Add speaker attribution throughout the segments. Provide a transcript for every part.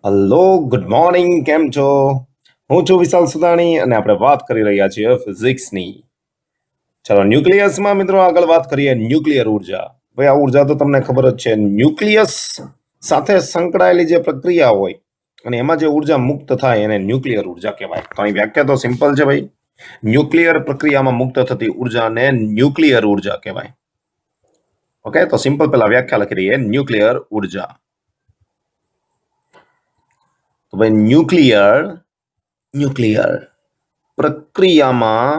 Speaker 1: Hello, good morning. કેમ છો? હું છું વિશાલ સુદાણી અને આપણે વાત કરી રહ્યા છીએ ફિઝિક્સની. ચલો, ન્યુક્લિયસમાં મિત્રો આગળ વાત કરીએ. ન્યુક્લિયર ઉર્જા. ભાઈ, આ ઉર્જા તો તમને ખબર જ છે. ન્યુક્લિયસ સાથે સંકળાયેલી જે પ્રક્રિયા હોય અને એમાં જે ઉર્જા મુક્ત થાય એને ન્યુક્લિયર ઉર્જા કહેવાય. તો અહીં વ્યાખ્યા તો સિમ્પલ છે ભાઈ. ન્યુક્લિયર પ્રક્રિયામાં મુક્ત થતી ઉર્જાને ન્યુક્લિયર ઉર્જા કહેવાય. ઓકે, તો સિમ્પલ પેલા વ્યાખ્યા લખી દઈએ. ન્યુક્લિયર ઉર્જા. તો ભાઈ ન્યુક્લિયર પ્રક્રિયામાં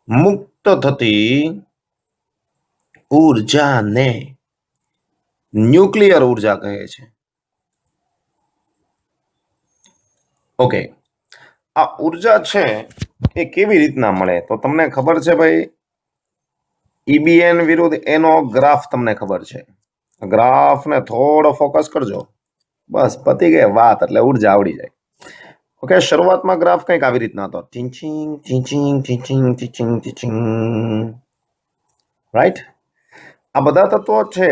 Speaker 1: મુક્ત થતી ઉર્જાને ન્યુક્લિયર ઉર્જા કહે છે. ઓકે, આ ઉર્જા છે એ કેવી રીતના મળે તો તમને ખબર છે ભાઈ. ઈબીએન વિરુદ્ધ એનો ગ્રાફ તમને ખબર છે. ગ્રાફને થોડો ફોકસ કરજો, બસ પતી ગઈ વાત, એટલે ઉર્જા આવડી જાય. ઓકે, શરૂઆતમાં ગ્રાફ કંઈક આવી રીતના હતો. ચીંચિંગ ચીંચિંગ ચીંચિંગ ચીંચિંગ ચીંચિંગ. રાઈટ. આ બધા તત્વો છે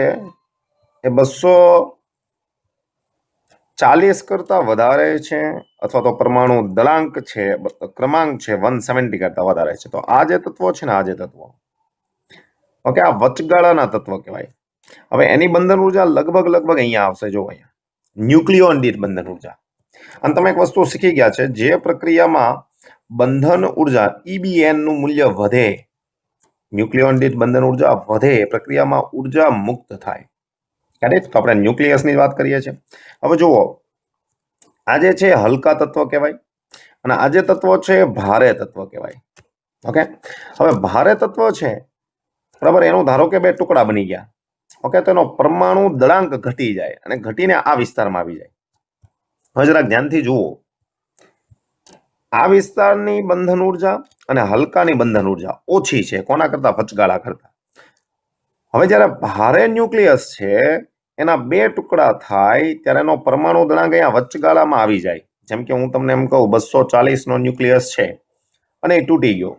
Speaker 1: એ 240 કરતા વધારે છે, અથવા તો પરમાણુ દળાંક છે, ક્રમાંક છે 170 કરતા વધારે છે. તો આ જે તત્વો છે ને, આ જે તત્વો, ઓકે, આ વચગાળાના તત્વો કહેવાય. હવે એની બંધન ઉર્જા લગભગ અહીંયા આવશે. જો અહીંયા ન્યુક્લિયોન દીઠ બંધન ઉર્જા. અને તમે એક વસ્તુ શીખી ગયા છે, જે પ્રક્રિયામાં બંધન ઉર્જા ઈબીએન નું મૂલ્ય વધે, ન્યુક્લિયોન દીઠ બંધન ઉર્જા વધે, પ્રક્રિયામાં ઉર્જા મુક્ત થાય. તો આપણે ન્યુક્લિયસની વાત કરીએ છીએ. હવે જુઓ, આ જે છે હલકા તત્વ કહેવાય અને આ જે તત્વો છે ભારે તત્વ કહેવાય. ઓકે, હવે ભારે તત્વ છે, બરાબર, એનું ધારો કે બે ટુકડા બની ગયા. ઓકે, તો એનો પરમાણુ દળાંક ઘટી જાય અને ઘટીને આ વિસ્તારમાં આવી જાય. હવે જરાક ધ્યાનથી જુઓ, આ વિસ્તારની બંધન ઉર્જા અને હલકાની બંધન ઉર્જા ઓછી છે. કોના કરતા? વચગાળા કરતા. હવે જ્યારે ભારે ન્યુક્લિયસ છે એના બે ટુકડા થાય ત્યારે એનો પરમાણુ દળાંક અહીંયા વચગાળામાં આવી જાય. જેમ કે હું તમને એમ કહું 240 નો ન્યુક્લિયસ છે અને એ તૂટી ગયો.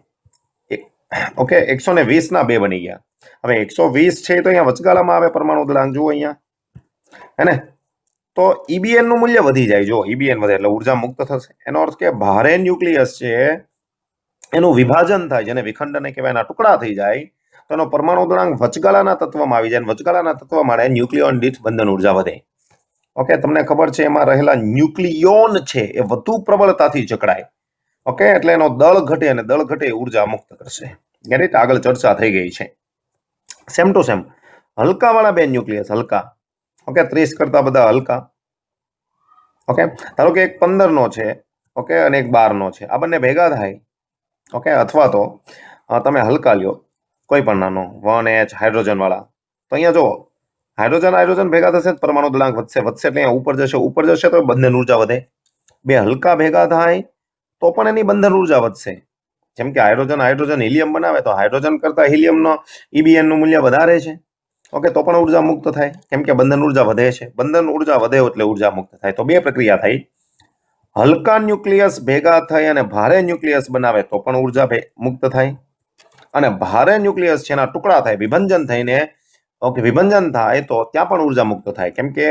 Speaker 1: ઓકે, 120 ના બે બની ગયા. હવે 120 છે તો અહીંયા વચગાળામાં આવે પરમાણુ દળાંક. જુઓ અહીંયા, હે ને? તો ઈબીએન નું મૂલ્ય વધી જાય. જો ઈબીએન વધે એટલે ઉર્જા મુક્ત થશે. એનો અર્થ કે ભારે ન્યુક્લિયસ છે એનું વિભાજન થાય, જેને વિખંડન કહેવાય, એના ટુકડા થઈ જાય તો એનો પરમાણુ દળાંક વચગાળાના તત્વમાં આવી જાય. વચગાળાના તત્વ માટે ન્યુક્લિયોન દીઠ બંધન ઉર્જા વધે. ઓકે, તમને ખબર છે એમાં રહેલા ન્યુક્લિયોન છે એ વધુ પ્રબળતાથી જકડાય. ઓકે, એટલે એનો દળ ઘટે અને દળ ઘટે ઉર્જા મુક્ત કરશે. ગેટ? આગળ ચર્ચા થઈ ગઈ છે. સેમ ટુ સેમ હલકા વાળા બે ન્યુક્લિયસ, હલકા, ઓકે, 30 કરતા બધા હલકા. ઓકે, ધારો કે એક 15 નો છે, ઓકે, અને એક 12 નો છે. આ બંને ભેગા થાય, ઓકે, અથવા તો તમે હલકા લ્યો કોઈ પણ નાનો 1H હાઇડ્રોજન વાળા. તો અહીંયા જો હાઇડ્રોજન ભેગા થશે, પરમાણુ દળાંક વધશે એટલે અહીંયા ઉપર જશે તો બંધન ઉર્જા વધે. બે હલકા ભેગા થાય તો પણ એની બંધન ઉર્જા વધશે. જેમ કે હાઇડ્રોજન હિલિયમ બનાવે તો હાઇડ્રોજન કરતા હિલિયમનો ઈબીએન નું મૂલ્ય વધારે છે. ઓકે, તો પણ ઉર્જા મુક્ત થાય, કેમ કે બંધન ઉર્જા વધે છે. બંધન ઉર્જા વધે એટલે ઉર્જા મુક્ત થાય. તો બે પ્રક્રિયા થઈ. હલકા ન્યુક્લિયસ ભેગા થઈ અને ભારે ન્યુક્લિયસ બનાવે તો પણ ઉર્જા મુક્ત થાય. અને ભારે ન્યુક્લિયસ છે એના ટુકડા થાય, વિભંજન થઈને, ઓકે, વિભંજન થાય તો ત્યાં પણ ઉર્જા મુક્ત થાય. કેમ કે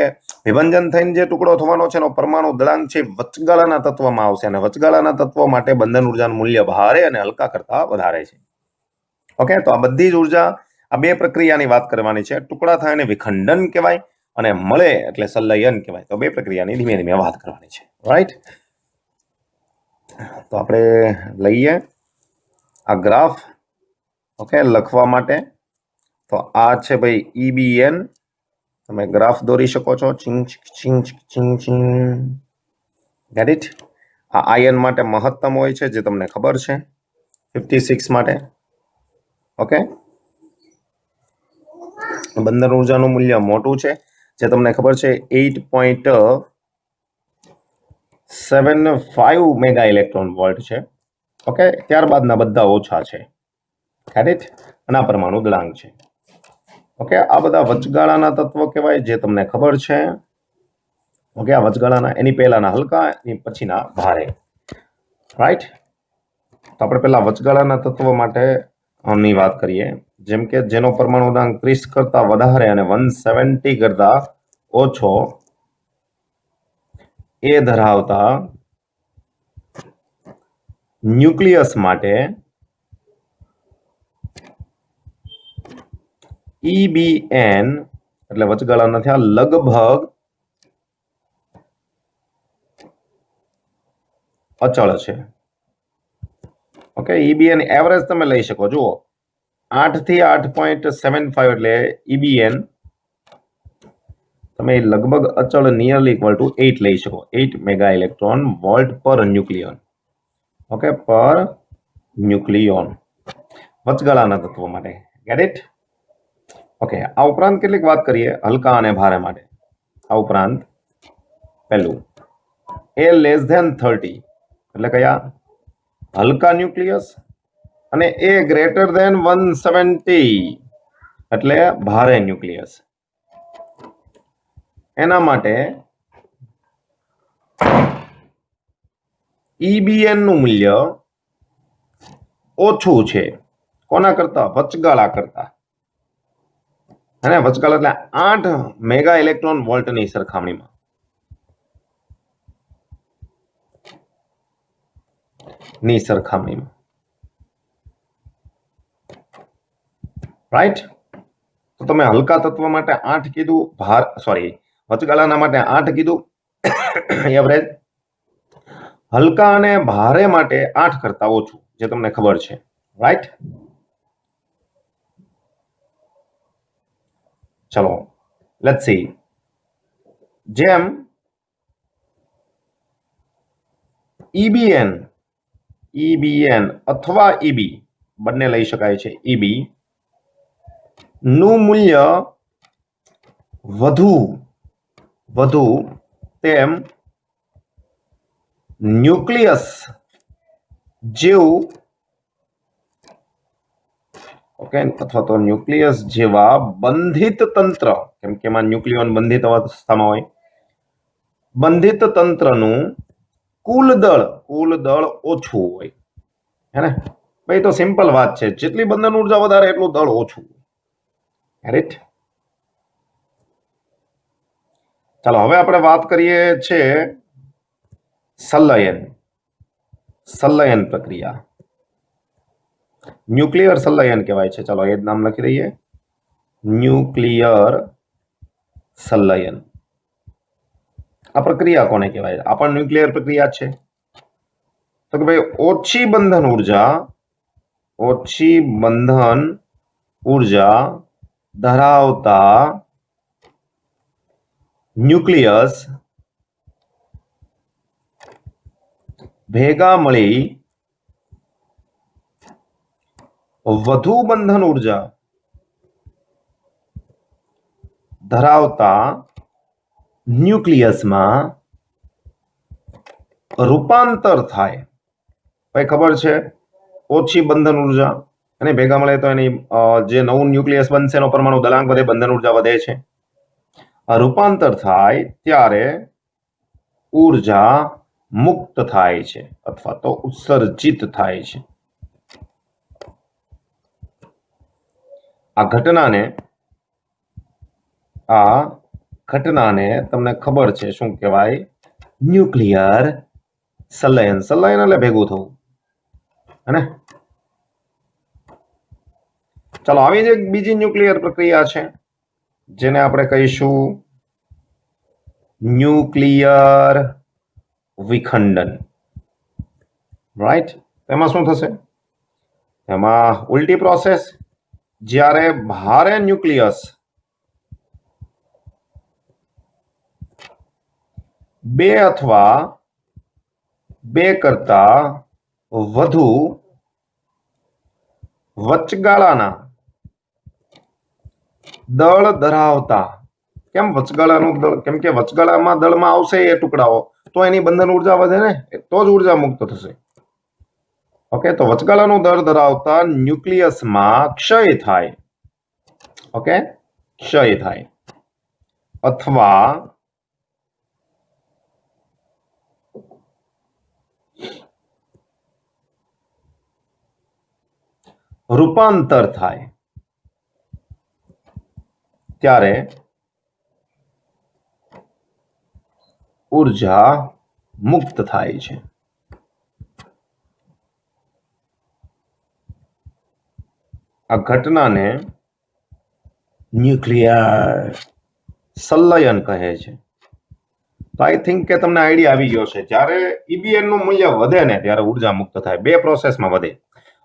Speaker 1: વિભંજન થઈને જે ટુકડો થવાનો છે એનો પરમાણુ દળાંક છે વચગાળાના તત્વમાં આવશે અને વચગાળાના તત્વ માટે બંધન ઉર્જાનું મૂલ્ય ભારે અને હલકા કરતા વધારે છે. ઓકે, તો આ બધી જ ઉર્જા, આ બે પ્રક્રિયાની વાત કરવાની છે. ટુકડા થાય અને વિખંડન કહેવાય અને મળે એટલે સંલયન કહેવાય. તો બે પ્રક્રિયાની ધીમે ધીમે વાત કરવાની છે. રાઈટ? તો આપણે લઈએ આ ગ્રાફ, ઓકે, લખવા માટે. તો આ છે ભાઈ ઈબીએન. તમે ગ્રાફ દોરી શકો છો. ચિંગ ચિંગ ચિંગ ચિંગ. Get it? આ આયન માટે મહત્તમ હોય છે, જે તમને ખબર છે, 56 માટે. ઓકે, બંધન ઉર્જાનું મૂલ્ય મોટું છે, જે તમને ખબર છે, 8.75 મેગા ઇલેક્ટ્રોન વોલ્ટ છે. ઓકે, ત્યારબાદના બધા ઓછા છે. Get it? અને આ પરમાણુ દળાંક છે. ઓકે, આ બધા વચગાળાના તત્વો કહેવાય, જે તમને ખબર છે. ઓકે, આ વચગાળાના, એની પહેલાના હલકા, એની પછીના ભારે. રાઈટ? તો આપણે પહેલા વચગાળાના તત્વ માટે ની વાત કરીએ. જેમ કે જેનો પરમાણુ દળાંક 30 કરતા વધારે અને 170 કરતા ઓછો, એ ધરાવતા ન્યુક્લિયસ માટે EBN એટલે વચગાળાના થયા લગભગ અચળ છે. ઓકે, EBN એવરેજ તમે લઈ શકો. જુઓ 8 થી 8.75 એટલે EBN તમે લગભગ અચળ નિયરલી ઇક્વલ ટુ 8 લઈ શકો. 8 મેગા ઇલેક્ટ્રોન વોલ્ટ પર ન્યુક્લિયન. ઓકે, પર ન્યુક્લિયોન વચગાળાના તત્વો માટે. Get it? ઓકે, આ ઉપરાંત કેટલીક વાત કરીએ હલકા અને ભારે માટે. આ ઉપરાંત પહેલું A લેસ ધેન 30 એટલે કયા? હલકા ન્યુક્લિયસ. અને A ગ્રેટર ધેન 170 એટલે ભારે ન્યુક્લિયસ. એના માટે EBN નું મૂલ્ય ઓછું છે. કોના કરતા? વચગાળા કરતા. અને વચગાળા એટલે 8 મેગા ઇલેક્ટ્રોન વોલ્ટની સરખામણીમાં. રાઈટ? તો તમે હલકા તત્વ માટે 8 કીધું, વચગાળાના માટે 8 કીધું એવરેજ. હલકા અને ભારે માટે 8 કરતા ઓછું, જે તમને ખબર છે. રાઈટ? ચલો લેટ્સ સી. જેમ EBN અથવા EB બંને લઈ શકાય છે. EB નું મૂલ્ય વધુ તેમ ન્યુક્લિયસ જેવું ઓકે અથવા તો ન્યુક્લિયસ જેવા બંધિત તંત્ર, કેમ કે એમાં ન્યુક્લિયોન બંધિત અવસ્થામાં હોય, બંધિત તંત્રનું કુલ દળ ઓછું હોય. હે ને ભાઈ? તો સિમ્પલ વાત છે, જેટલી બંધન ઉર્જા વધારે એટલું દળ ઓછું. રાઈટ? ચાલો હવે આપણે વાત કરીએ છે સંલયન પ્રક્રિયા. ન્યુક્લિયર સંલયન કહેવાય છે. ચાલો એ જ નામ લખી દઈએ, ન્યુક્લિયર સંલયન. આ પ્રક્રિયા કોને કહેવાય? આ પણ ન્યુક્લિયર પ્રક્રિયા છે. તો કે ભાઈ ઓછી બંધન ઉર્જા ધરાવતા ન્યુક્લિયસ ભેગા મળી વધુ બંધન ઉર્જા ધરાવતા ન્યુક્લિયસમાં રૂપાંતર થાય. ભાઈ ખબર છે, ઓછી બંધન ઉર્જા અને ભેગા મળે તો એની જે નવું ન્યુક્લિયસ બનશે એનો પરમાણુ દળાંક વધે, બંધન ઉર્જા વધે છે. આ રૂપાંતર થાય ત્યારે ઉર્જા મુક્ત થાય છે અથવા તો ઉત્સર્જિત થાય છે. આ ઘટનાને તમને ખબર છે શું કહેવાય? ન્યુક્લિયર સંલયન. સંલયન એટલે ભેગું થવું. હે? ચાલો આવી જ એક બીજી ન્યુક્લિયર પ્રક્રિયા છે જેને આપણે કહીશું ન્યુક્લિયર વિખંડન. રાઈટ? એમાં શું થશે? એમાં ઉલટી પ્રોસેસ. જ્યારે ભારે ન્યુક્લિયસ બે અથવા બે કરતા વધુ વચગાળાના દળ ધરાવતા. કેમ વચગાળાનું દળ? કેમ કે વચગાળામાં દળમાં આવશે એ ટુકડાઓ, તો એની બંધન ઉર્જા વધે ને, તો જ ઉર્જા મુક્ત થશે. ઓકે, તો વચગાળાનું દળ ધરાવતા ન્યુક્લિયસમાં ક્ષય થાય. ઓકે, ક્ષય થાય અથવા રૂપાંતર થાય ત્યારે ઉર્જા મુક્ત થાય છે. આ ઘટનાને ન્યુક્લિયર સંલયન કહે છે. તો આઈ થિંક કે તમને આઈડિયા આવી ગયો છે. જ્યારે ઈબીએન નું મૂલ્ય વધે ને ત્યારે ઉર્જા મુક્ત થાય. બે પ્રોસેસમાં વધે.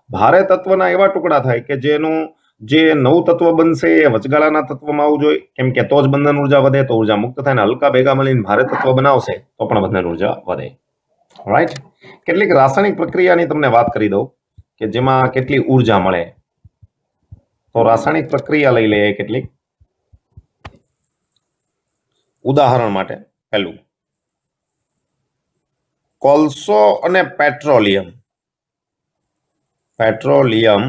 Speaker 1: ભારે તત્વના એવા ટુકડા થાય કે જેનું જે નવું તત્વ બનશે એ વચગાળાના તત્વમાં આવવું જોઈએ, કેમ કે તો જ બંધન ઉર્જા વધે, તો ઉર્જા મુક્ત થાય. ને હલકા ભેગા મળીને ભારે તત્વ બનાવશે તો પણ બંધન ઉર્જા વધે. રાઈટ. કેટલીક રાસાયણિક પ્રક્રિયાની તમને વાત કરી દઉં કે જેમાં કેટલી ઉર્જા મળે. તો રાસાયણિક પ્રક્રિયા લઈ લઈએ કેટલીક. ઉદાહરણ માટે પહેલું કોલસો અને પેટ્રોલિયમ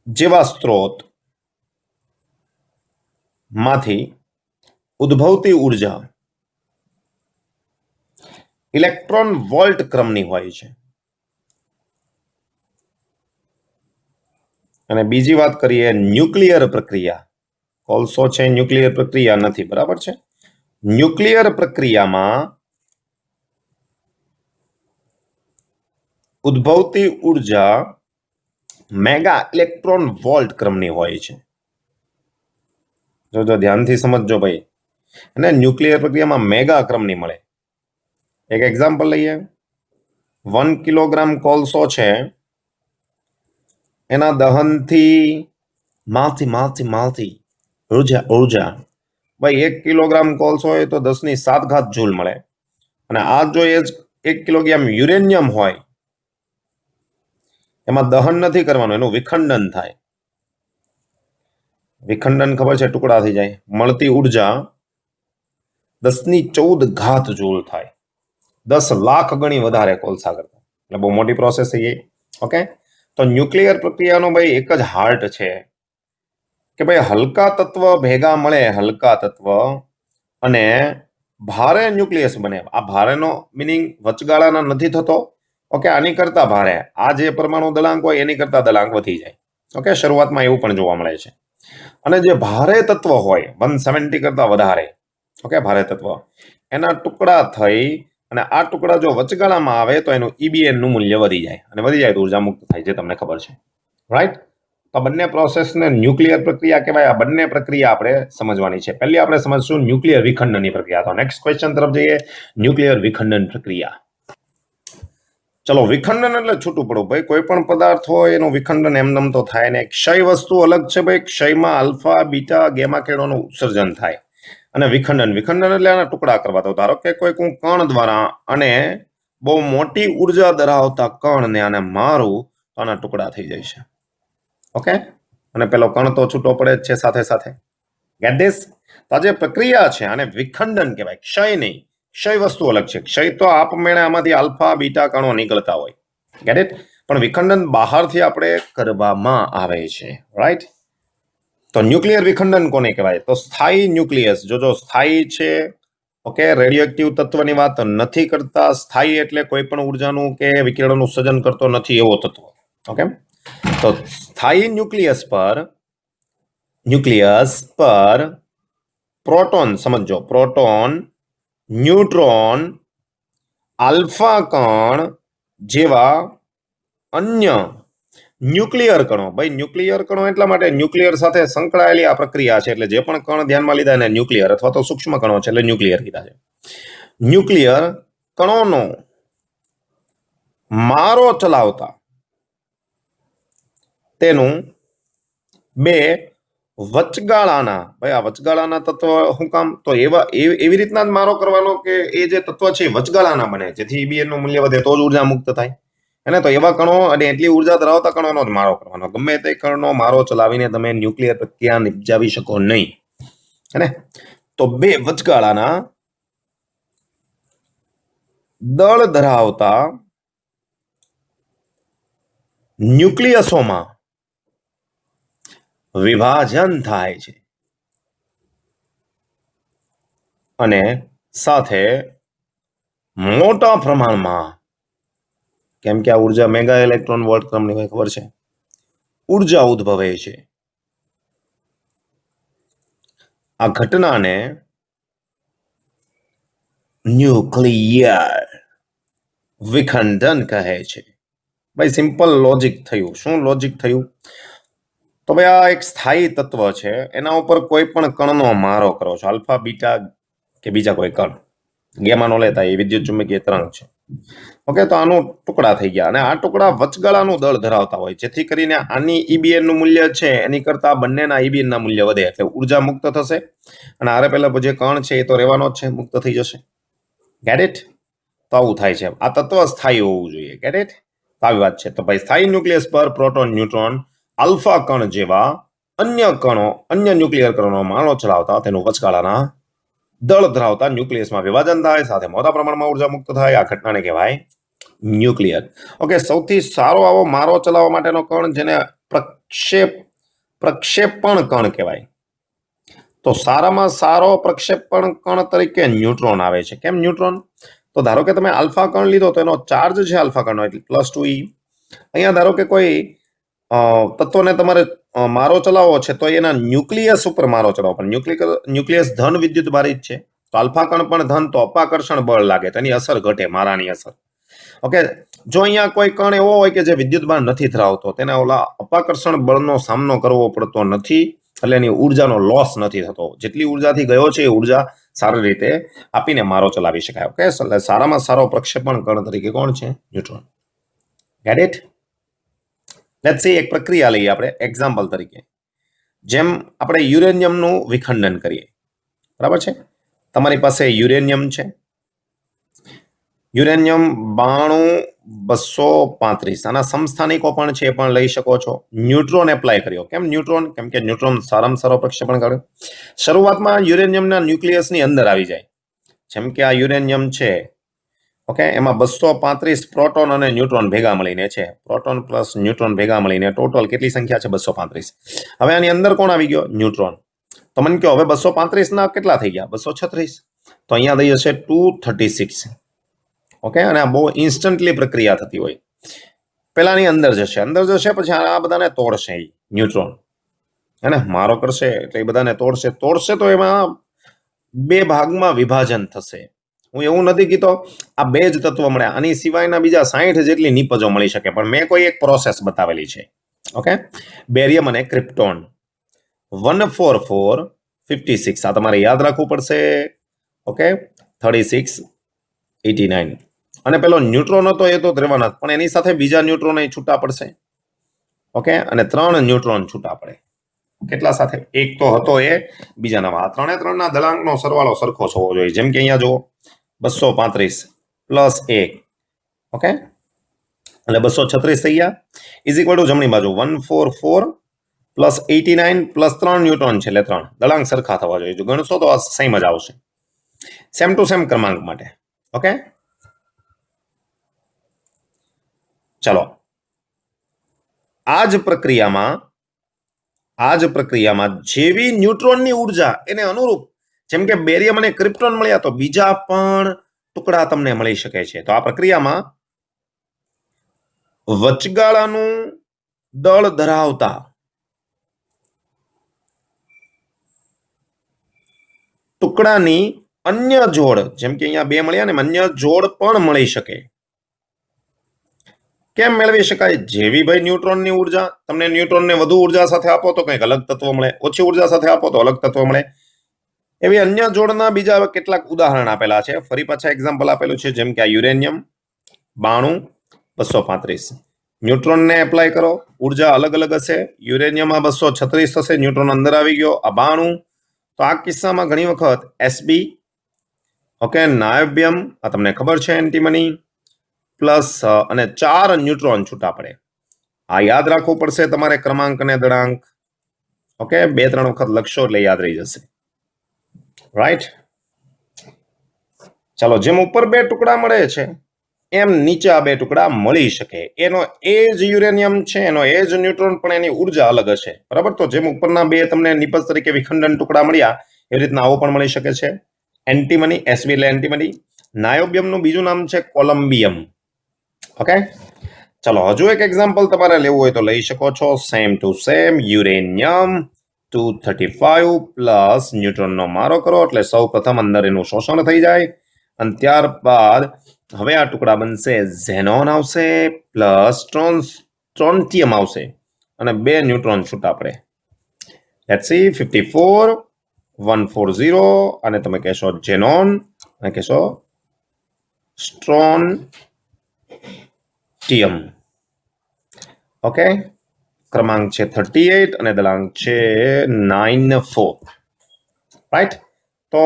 Speaker 1: જેવા સ્ત્રોત માંથી ઉદ્ભવતી ઉર્જા ઇલેક્ટ્રોન વોલ્ટ ક્રમની હોય છે. અને બીજી વાત કરીએ ન્યુક્લિયર પ્રક્રિયા. કોલસો છે ન્યુક્લિયર પ્રક્રિયા નથી, બરાબર છે. ન્યુક્લિયર પ્રક્રિયામાં ઉદ્ભવતી ઉર્જા મેગા ઇલેક્ટ્રોન વોલ્ટ ક્રમની હોય છે. જો ધ્યાનથી સમજજો ભાઈ. અને ન્યુક્લિયર પ્રક્રિયામાં મેગા ક્રમની મળે. એક એક્ઝામ્પલ લઈએ. 1 કિલોગ્રામ કોલસો છે, એના દહનથી માલતી ઉર્જા ભાઈ 1 કિલોગ્રામ કોલસો હોય તો 10⁷ જૂલ મળે. અને આ જો એ 1 કિલોગ્રામ યુરેનિયમ હોય, એમાં દહન નથી કરવાનું, એનું વિખંડન થાય. વિખંડન ખબર છે, ટુકડા થઈ જાય. મળતી ઉર્જા 10⁻14 જૂલ થાય. 10 લાખ ગણી વધારે કોલસા કરતા. એટલે બહુ મોટી પ્રોસેસ થઈ ગઈ. ઓકે. તો ન્યુક્લિયર પ્રક્રિયાનો ભાઈ એક જ હાર્ટ છે કે ભાઈ હલકા તત્વ ભેગા મળે, હલકા તત્વ, અને ભારે ન્યુક્લિયસ બને. આ ભારેનો મિનિંગ વચગાળાના નથી થતો. ઓકે. આની કરતા ભારે, આ જે પરમાણુ દળાંક હોય એની કરતા દળાંક વધી જાય. ઓકે. શરૂઆતમાં એવું પણ જોવા મળે છે. અને જે ભારે તત્વ હોય 170 કરતા વધારે, ઓકે, ભારે તત્વ, એના ટુકડા થઈ અને આ ટુકડા જો વચગાળામાં આવે તો એનું ઈબીએન નું મૂલ્ય વધી જાય. અને વધી જાય તો ઉર્જા મુક્ત થાય, જે તમને ખબર છે. રાઈટ. તો બંને પ્રોસેસને ન્યુક્લિયર પ્રક્રિયા કહેવાય. આ બંને પ્રક્રિયા આપણે સમજવાની છે. પહેલી આપણે સમજશું ન્યુક્લિયર વિખંડનની પ્રક્રિયા. તો નેક્સ્ટ ક્વેશ્ચન તરફ જઈએ. ન્યુક્લિયર વિખંડન પ્રક્રિયા. ચલો, વિખંડન એટલે છૂટું પડવું ભાઈ. કોઈ પણ પદાર્થ હોય એનું વિખંડન એમનેમ તો થાય ને. ક્ષય વસ્તુ અલગ છે ભાઈ. ક્ષયમાં આલ્ફા, બીટા, ગેમા કિરણોનું ઉત્સર્જન થાય. અને વિખંડન એટલે આના ટુકડા કરવા. તો ધારો કે કોઈ કણ દ્વારા અને બહુ મોટી ઉર્જા ધરાવતા કણને આને મારું તો આના ટુકડા થઈ જાય છે. ઓકે. અને પેલો કણ તો છૂટો પડે જ છે સાથે સાથે. Gate this? તો આ જે પ્રક્રિયા છે આને વિખંડન કહેવાય, ક્ષય નહીં. ક્ષય વસ્તુ અલગ છે. ક્ષય તો આપમેળે આમાંથી આલ્ફા બીટા કણો નીકળતા હોય. Get it? પણ વિખંડન બહારથી આપણે કરવામાં આવે છે. રાઈટ. તો ન્યુક્લિયર વિખંડન કોને કહેવાય? તો સ્થાયી ન્યુક્લિયસ. જો સ્થાયી છે, ઓકે, રેડિયોએક્ટિવ તત્વની વાત નથી કરતા. સ્થાયી એટલે કોઈ પણ ઉર્જાનું કે વિકિરણનું સર્જન કરતો નથી એવો તત્વ. ઓકે. તો સ્થાયી ન્યુક્લિયસ પર પ્રોટોન, સમજો, પ્રોટોન, ન્યુટ્રોન, આલ્ફા કણ જેવા અન્ય ન્યુક્લિયર કણો. ભાઈ ન્યુક્લિયર કણો એટલા માટે ન્યુક્લિયર સાથે સંકળાયેલી આ પ્રક્રિયા છે. એટલે જે પણ કણ ધ્યાનમાં લીધા એને ન્યુક્લિયર અથવા તો સૂક્ષ્મ કણો છે એટલે ન્યુક્લિયર કીધા છે. ન્યુક્લિયર કણોનો મારો ચલાવતા તેનું બે વચગાળાના, ભાઈ આ વચગાળાના તત્વ શું કામ? તો એવી રીતના જ મારો કરવાનો કે એ જે તત્વ છે વચગાળાના બને, જેથી ઈબીએન નું મૂલ્ય વધે તો જ ઉર્જા મુક્ત થાય. એને તો એવા કણો અને એટલી ઉર્જા ધરાવતા કણોનો જ મારો કરવાનો. ગમે તે કણનો મારો ચલાવીને તમે ન્યુક્લિયર પ્રક્રિયા નિપજાવી શકો નહીં. હે? તો બે વચગાળાના દળ ધરાવતા ન્યુક્લિયસોમાં વિભાજન થાય છે અને સાથે મોટા પ્રમાણમાં, કેમ કે આ ઉર્જા મેગા ઇલેક્ટ્રોન વોલ્ટ ક્રમની હોય, ખબર છે, ઉર્જા ઉદ્ભવે છે. આ ઘટનાને ન્યુક્લિયર વિખંડન કહે છે. ભાઈ સિમ્પલ લોજિક થયું. શું લોજિક થયું? તો ભાઈ આ એક સ્થાયી તત્વ છે, એના ઉપર કોઈ પણ કણનો મારો કરો છો, આલ્ફા બીટા કે બીજા કોઈ કણ, ગેમા નો લેતા, એ વિદ્યુત ચુંબકીય તરંગ છે. ઓકે, તો આનું ટુકડા થઈ ગયા અને આ ટુકડા વચગાળાનું દળ ધરાવતા હોય, જેથી કરીને આની ઈબીએન નું મૂલ્ય છે એની કરતા બંનેના ઈબીએન ના મૂલ્ય વધે, એટલે ઉર્જા મુક્ત થશે અને આરે પહેલા જે કણ છે એ તો રહેવાનો જ છે, મુક્ત થઈ જશે. Get it? તો આવું થાય છે. આ તત્વ સ્થાયી હોવું જોઈએ. Get it? તો આવી વાત છે. તો ભાઈ સ્થાયી ન્યુક્લિયસ પર પ્રોટોન, ન્યુટ્રોન, આલ્ફા કણ જેવા અન્ય કણો, અન્ય ન્યુક્લિયર કણોનો માળો ચલાવતા તેનું વચગાળાના દળ ધરાવતા ન્યુક્લિયસમાં વિભાજન થાય, સાથે મોટા પ્રમાણમાં ઉર્જા મુક્ત થાય. આ ઘટનાને કહેવાય ન્યુક્લિયર. ઓકે, સૌથી સારો આવો મારો ચલાવવા માટેનો કણ જેને પ્રક્ષેપણ કણ કહેવાય, તો સારામાં સારો પ્રક્ષેપણ કણ તરીકે ન્યુટ્રોન આવે છે. કેમ ન્યુટ્રોન? તો ધારો કે તમે આલ્ફા કણ લીધો તો એનો ચાર્જ છે આલ્ફા કણનો એટલે +2e. અહીંયા ધારો કે કોઈ તત્વને તમારે મારો ચલાવવો છે તો એના ન્યુક્લિયસ ઉપર મારો ચલાવો, પણ ન્યુક્લિયસ ધન વિદ્યુત ભારિત છે, તો આલ્ફા કણ પણ ધન, તો અપાકર્ષણ બળ લાગે, તેની અસર ઘટે, મારાની અસર. ઓકે, જો અહીંયા કોઈ કણ એવો હોય કે જે વિદ્યુત ભાર નથી ધરાવતો, તેને ઓલા અપાકર્ષણ બળનો સામનો કરવો પડતો નથી, એટલે એની ઉર્જાનો લોસ નથી થતો. જેટલી ઉર્જાથી ગયો છે એ ઉર્જા સારી રીતે આપીને મારો ચલાવી શકાય. ઓકે, એટલે સારામાં સારો પ્રક્ષેપણ કણ તરીકે કોણ છે? Neutron. Get it? Let's see, એક પ્રક્રિયા લઈએ આપણે એક્ઝામ્પલ તરીકે. જેમ આપણે યુરેનિયમનું વિખંડન કરીએ, બરાબર છે? તમારી પાસે યુરેનિયમ છે, યુરેનિયમ 92-235, આના સમસ્થાનિકો પણ છે, એ પણ લઈ શકો છો. ન્યુટ્રોન એપ્લાય કર્યો. કેમ ન્યુટ્રોન? કેમ કે ન્યુટ્રોન સારામાં સારો પ્રક્ષેપણ કરે. શરૂઆતમાં યુરેનિયમના ન્યુક્લિયસની અંદર આવી જાય. જેમ કે આ યુરેનિયમ છે, ઓકે, એમાં 235 પ્રોટોન અને ન્યુટ્રોન ભેગા મળીને છે. પ્રોટોન પ્લસ ન્યુટ્રોન ભેગા મળીને ટોટલ કેટલી સંખ્યા છે? 235. હવે આની અંદર કોણ આવી ગયો? ન્યુટ્રોન. તો મને કહો હવે 235 ના કેટલા થઈ ગયા? 236. તો અહીંયા થઈ જશે 236. ઓકે, અને આ બહુ ઇન્સ્ટન્ટલી પ્રક્રિયા થતી હોય. પેલાની અંદર જશે, પછી આ બધાને તોડશે ન્યુટ્રોન, હે, મારો કરશે એટલે એ બધાને તોડશે તો એમાં બે ભાગમાં વિભાજન થશે. હું એવું નથી કીધો આ બે જ તત્વ મળે, આની સિવાયના બીજા 60 જેટલી નિપજો મળી શકે, પણ મેં કોઈ એક પ્રોસેસ બતાવેલી છે. ઓકે, બેરિયમ અને ક્રિપ્ટોન 14456, આ તમારે યાદ રાખવું પડશે. ઓકે, 3689. અને પેલો ન્યુટ્રોન હતો એ તો રહેવાના, પણ એની સાથે બીજા ન્યુટ્રોન છૂટા પડશે. ઓકે, અને 3 ન્યુટ્રોન છૂટા પડે. કેટલા સાથે? એક તો હતો એ, બીજાના. આ 3 ના દળાંકનો સરવાળો સરખો થવો જોઈએ. જેમ કે અહીંયા જુઓ 235 પ્લસ 1, ઓકે, એટલે 236 થઈ ગયા. ઇઝ ઇક્વલ ટુ જમણી બાજુ 144 પ્લસ 89 પ્લસ 3 ન્યુટ્રોન છે, એટલે 3. દળાંક સરખા થવા જોઈએ. જો ગણશો તો આ સેમ જ આવશે, સેમ ટુ સેમ ક્રમાંક માટે. ઓકે, ચલો, આ જ પ્રક્રિયામાં જેવી ન્યુટ્રોનની ઉર્જા એને અનુરૂપ, જેમ કે બેરિયમ અને ક્રિપ્ટોન મળ્યા, તો બીજા પણ ટુકડા તમને મળી શકે છે. તો આ પ્રક્રિયામાં વચગાળાનું દળ ધરાવતા ટુકડાની અન્ય જોડ, જેમ કે અહીંયા 2 મળ્યા ને, અન્ય જોડ પણ મળી શકે. કેમ મેળવી શકાય? જેવી ભાઈ ન્યુટ્રોનની ઉર્જા, તમને ન્યુટ્રોનને વધુ ઉર્જા સાથે આપો તો કંઈક અલગ તત્વ મળે, ઓછી ઉર્જા સાથે આપો તો અલગ તત્વ મળે. એવી અન્ય જોડના બીજા કેટલાક ઉદાહરણ આપેલા છે. ફરી પાછા એક્ઝામ્પલ આપેલું છે, જેમ કે આ યુરેનિયમ 92-235. ન્યુટ્રોનને એપ્લાય કરો, ઉર્જા અલગ અલગ હશે. યુરેનિયમમાં 236 થશે, ન્યુટ્રોન અંદર આવી ગયો. આ 92, તો આ કિસ્સામાં ઘણી વખત એસબી, ઓકે, નાયોબિયમ, આ તમને ખબર છે, એન્ટીમની પ્લસ, અને 4 ન્યુટ્રોન છૂટા પડે. આ યાદ રાખવું પડશે તમારે, ક્રમાંક અને દળાંક. ઓકે, 2-3 વખત લખશો એટલે યાદ રહી જશે. રાઈટ? ચાલો, જેમ ઉપર 2 ટુકડા મળે છે એમ નીચે આ 2 ટુકડા મળી શકે. એનો એ જ યુરેનિયમ છે, એનો એ જ ન્યુટ્રોન, પણ એની ઉર્જા અલગ હશે. બરાબર? તો જેમ ઉપરના 2 તમને નિપજ તરીકે વિખંડન ટુકડા મળ્યા, એવી રીતના આવો પણ મળી શકે છે. એન્ટીમની, એસબી એટલે એન્ટીમની. નાયોબિયમનું બીજું નામ છે કોલમ્બિયમ. ઓકે, ચલો, હજુ એક એક્ઝામ્પલ તમારે લેવું હોય તો લઈ શકો છો. Same to same uranium 235 plus ન્યુટ્રોનનો મારો કરો, એટલે સૌ પ્રથમ અંદર એનું શોષણ થઈ જાય અને ત્યારબાદ હવે આ ટુકડા બનશે ઝેનોન આવશે પ્લસ સ્ટ્રોન્ટિયમ આવશે અને 2 ન્યુટ્રોન છૂટા પડે. લેટ્સ સી 54 140 અને તમે કહેશો ઝેનોન અને કહેશો સ્ટ્રોન્ટિયમ. ઓકે, ક્રમાંક છે 38 અને દલાંક છે 94. રાઈટ. તો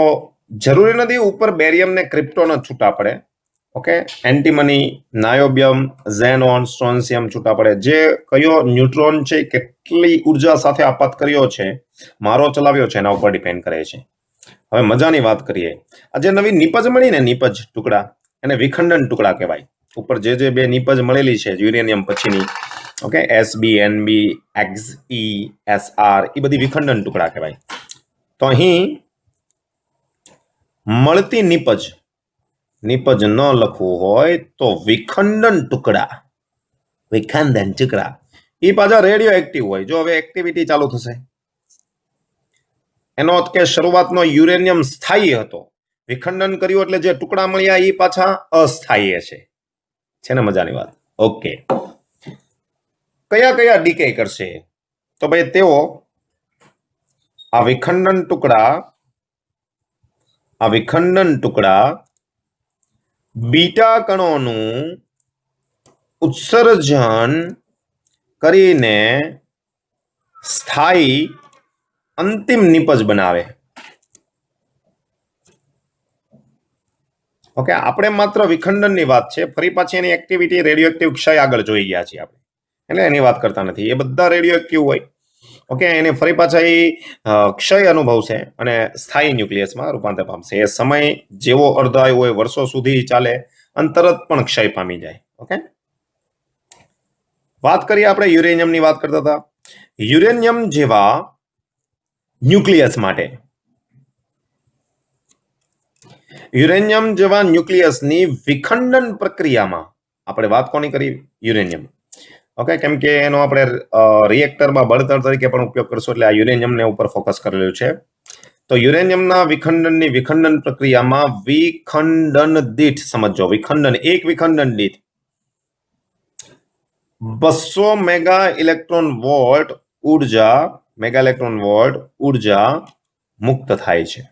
Speaker 1: જરૂરી નથી ઉપર બેરિયમ ને ક્રિપ્ટોન જ છૂટા પડે. ઓકે, એન્ટીમની, નાયોબિયમ, ઝેનોન, સ્ટ્રોન્સિયમ છૂટા પડે. જે કયો ન્યુટ્રોન છે કેટલી ઉર્જા સાથે આપાત કર્યો છે, મારો ચલાવ્યો છે, એના ઉપર ડિપેન્ડ કરે છે. હવે મજાની વાત કરીએ. આ જે નવી નિપજ મળી ને, નિપજ ટુકડા, એને વિખંડન ટુકડા કહેવાય. ઉપર જે 2 નિપજ મળેલી છે યુરેનિયમ પછીની, ઓકે, એસબી, એનબી, એક્સઈ, એસઆર, એ બધી વિખંડન ટુકડા કહેવાય. તો અહીં મળતી નિપજ ન લખવું હોય તો વિખંડન ટુકડા એ પાછા રેડિયો એક્ટિવ હોય. જો હવે એક્ટિવિટી ચાલુ થશે, એનો અર્થ કે શરૂઆતનો યુરેનિયમ સ્થાયી હતો, વિખંડન કર્યું એટલે જે ટુકડા મળ્યા એ પાછા અસ્થાયી છે ને મજાની વાત. ઓકે, કયા ડીકે કરશે? તો ભાઈ તેઓ આ વિખંડન ટુકડા બીટા કણોનું ઉત્સર્જન કરીને સ્થાયી અંતિમ નિપજ બનાવે. ઓકે, આપણે માત્ર વિખંડનની વાત છે, ફરી પાછી એની એક્ટિવિટી રેડિયો એક્ટિવ ક્ષય આગળ જોઈ ગયા છીએ આપણે, એટલે એની વાત કરતા નથી. એ બધા રેડિયો એક્ટિવ હોય. ઓકે, એને ફરી પાછા એ ક્ષય અનુભવશે અને સ્થાયી ન્યુક્લિયસમાં રૂપાંતર પામશે. એ સમય જેવો અર્ધાય હોય, વર્ષો સુધી ચાલે અને તરત પણ ક્ષય પામી જાય. ઓકે, વાત કરીએ આપણે યુરેનિયમની વાત કરતા હતા. યુરેનિયમ જેવા ન્યુક્લિયસ માટે, યુરેનિયમ જેવા ન્યુક્લિયસની વિખંડન પ્રક્રિયામાં આપણે વાત કોની કરી? યુરેનિયમ. ઓકે, કેમ કે એનો આપણે રિએક્ટરમાં બળતણ તરીકે પણ ઉપયોગ કરશું, એટલે આ યુરેનિયમને ઉપર ફોકસ કરેલું છે. તો યુરેનિયમના વિખંડનની વિખંડન પ્રક્રિયામાં વિખંડન દીઠ, સમજો, એક વિખંડન દીઠ 200 મેગા ઇલેક્ટ્રોન વોલ્ટ ઉર્જા મુક્ત થાય છે.